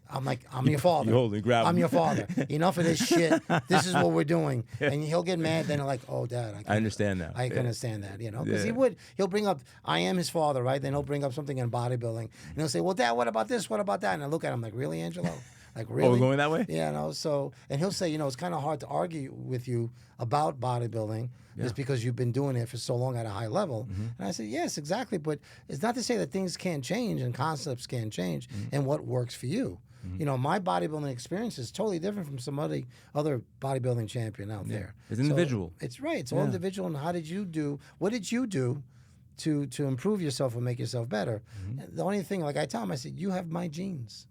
I'm like, I'm your father. You hold and grab him. I'm your father. Enough of this shit. This is what we're doing. And he'll get mad. Then like, oh, Dad, I understand that. I can understand that. You know, because he'll bring up, I am his father, right? Then he'll bring up something in bodybuilding, and he'll say, well, Dad, what about this? What about that? And I look at him like, really, Angelo? Like, really? Oh, we're going that way? Yeah, no. So, and he'll say, you know, it's kind of hard to argue with you about bodybuilding just because you've been doing it for so long at a high level. And I said, yes, exactly. But it's not to say that things can't change and concepts can't change and what works for you. You know, my bodybuilding experience is totally different from some other bodybuilding champion out there. It's individual. It's right. It's all individual. And what did you do to improve yourself and make yourself better. The only thing, like I tell him, I said, you have my genes.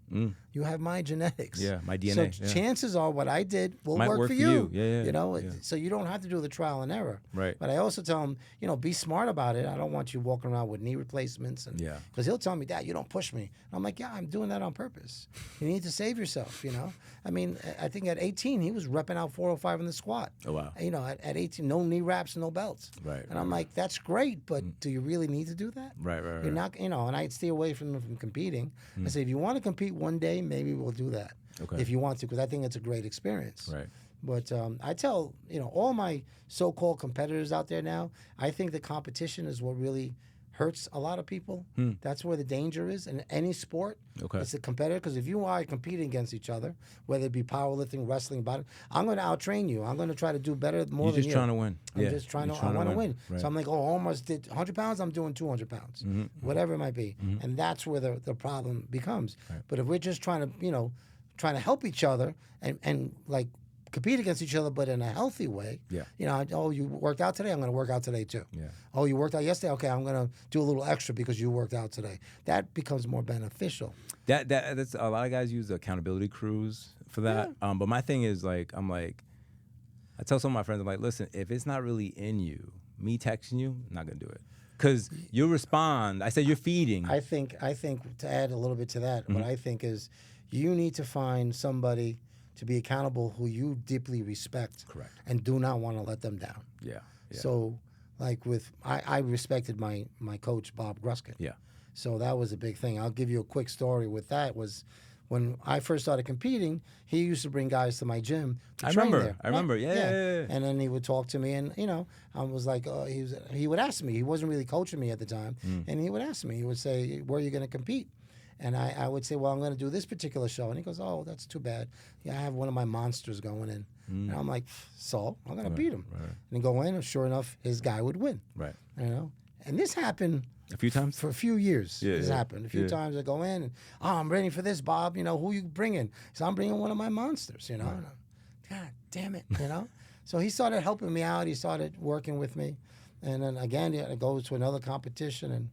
You have my genetics. Yeah, my DNA. So chances are what I did will Might work for you. Yeah. You know, so you don't have to do the trial and error. Right. But I also tell him, you know, be smart about it. I don't want you walking around with knee replacements. Because he'll tell me, Dad, you don't push me. And I'm like, yeah, I'm doing that on purpose. You need to save yourself, you know. I mean, I think at 18, he was repping out 405 in the squat. Oh, wow. You know, at 18, no knee wraps, no belts. Right. And I'm like, that's great, but do you really need to do that? Right. You're not, you know, and I'd stay away from competing. I say, if you want to compete one day, maybe we'll do that. Okay. If you want to, because I think it's a great experience. Right. But I tell, you know, all my so-called competitors out there now, I think the competition is what really hurts a lot of people. That's where the danger is in any sport. Okay. It's a competitor, because if you are competing against each other, whether it be powerlifting, wrestling, body, I'm going to out-train you. I'm going to try to do better more You're than just you. trying to win. I'm just trying to, I want to win. Right. So I'm like, oh, Omar did 100 pounds, I'm doing 200 pounds. Whatever it might be. And that's where the problem becomes. Right. But if we're just trying to, you know, trying to help each other and like compete against each other, but in a healthy way. Yeah. You know, oh, you worked out today? I'm going to work out today too. Yeah. Oh, you worked out yesterday? Okay, I'm going to do a little extra because you worked out today. That becomes more beneficial. That's a lot of guys use the accountability crews for that. Yeah. But my thing is like, I tell some of my friends, I'm like, listen, if it's not really in you, me texting you, I'm not gonna do it. Because you'll respond. I said you're feeding. I think to add a little bit to that, what I think is you need to find somebody to be accountable who you deeply respect. Correct. And do not want to let them down. Yeah. So like I respected my coach, Bob Gruskin. Yeah. So that was a big thing. I'll give you a quick story with that. Was when I first started competing, he used to bring guys to my gym to train there. I remember. Yeah. And then he would talk to me, and you know, I was like, he would ask me. He wasn't really coaching me at the time, and he would ask me. He would say, "Where are you going to compete?" And I would say, "Well, I'm going to do this particular show." And he goes, "Oh, that's too bad. Yeah, I have one of my monsters going in." And I'm like, "So I'm going to beat him." Right. And he go in, and sure enough, his guy would win. Right. You know, and this happened. A few times? For a few years, this happened. A few times I go in and, I'm ready for this, Bob. You know, who you bringing? So I'm bringing one of my monsters, you know. Right. And God damn it, you know. So he started helping me out. He started working with me. And then again, I go to another competition, and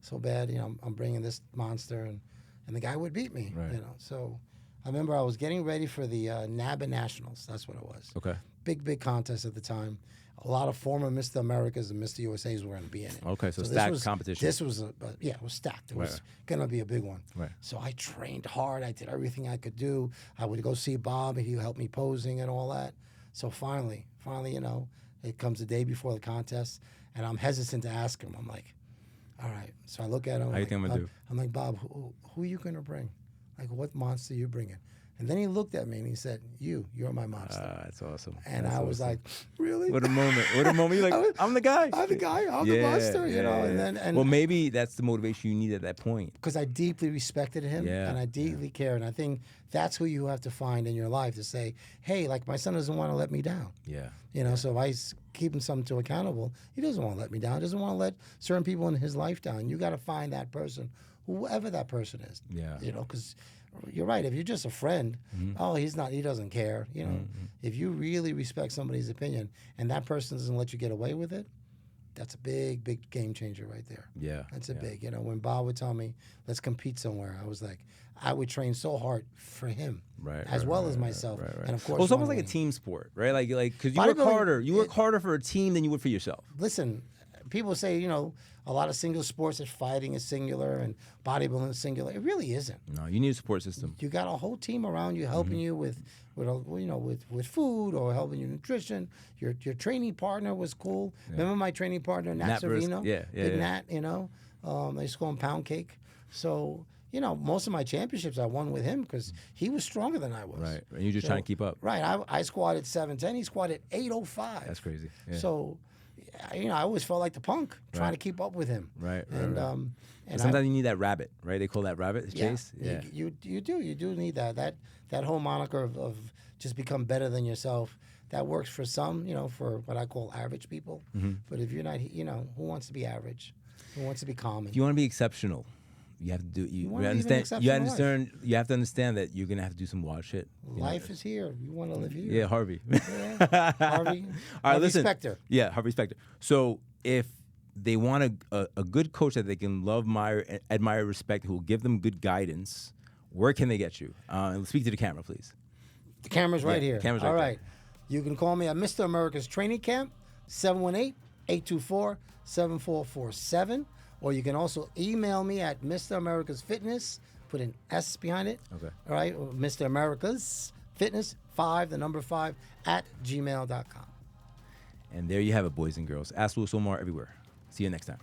so bad, you know, I'm bringing this monster, and the guy would beat me, Right. you know. So I remember I was getting ready for the NABBA Nationals. That's what it was. Okay. Big contest at the time. A lot of former Mr. Americas and Mr. USAs were going to be in it. Okay, so this stacked was, competition. This was, it was stacked. It was going to be a big one. Right. So I trained hard. I did everything I could do. I would go see Bob, and he helped me posing and all that. So finally, you know, it comes the day before the contest, and I'm hesitant to ask him. I'm like, all right. So I look at him. How you think I'm going to do? I'm like, Bob, who are you going to bring? Like, what monster are you bringing? And then he looked at me and he said, you're my monster. That's awesome. And that's I was awesome. like, really? What a moment. You're like, I'm the guy. I'm the guy. I'm the monster, you know. Yeah. And well, maybe that's the motivation you need at that point. Because I deeply respected him, and I deeply care. And I think that's who you have to find in your life to say, hey, like my son doesn't want to let me down. Yeah. You know, so if I keep him something to accountable, he doesn't want to let me down. He doesn't want to let certain people in his life down. You got to find that person, whoever that person is. Yeah. You know, because you're right. If you're just a friend, he doesn't care. You know, if you really respect somebody's opinion and that person doesn't let you get away with it, that's a big game changer right there. Yeah. That's a big, you know, when Bob would tell me, let's compete somewhere, I was like, I would train so hard for him, as well as myself. Right. And of course, well, it's almost like a team sport, right? Like, because you work harder for a team than you would for yourself. Listen, people say, you know, a lot of single sports that fighting is singular and bodybuilding is singular. It really isn't. No, you need a support system. You got a whole team around you helping you with food or helping you nutrition. Your training partner was cool. Yeah. Remember my training partner, Nat Servino? Big Nat, you know. I used to call him Pound Cake. So, you know, most of my championships I won with him because he was stronger than I was. Right. And you're just trying to keep up. Right. I squatted 710. He squatted 805. That's crazy. Yeah. So, you know, I always felt like the punk trying to keep up with him. Right. And and sometimes you need that rabbit, right? They call that rabbit chase. Yeah. You do need that whole moniker of just become better than yourself. That works for some, you know, for what I call average people. But if you're not, you know, who wants to be average? Who wants to be common? If you want to be exceptional, you have to do. You understand. You have to understand that you're gonna have to do some wild shit. Life is here. You want to live here. Yeah, Harvey. Yeah. Harvey. All right, Harvey listen. Specter. Yeah, Harvey Specter. So if they want a good coach that they can love, admire, respect, who will give them good guidance, where can they get you? Speak to the camera, please. The camera's right here. Camera's right All there. right. You can call me at Mr. America's Training Camp, 718-824-7447. Or you can also email me at Mr. America's Fitness, put an S behind it. Okay. All right. Mr. America's Fitness, 5, the number 5, at gmail.com. And there you have it, boys and girls. Ask Louis Omar everywhere. See you next time.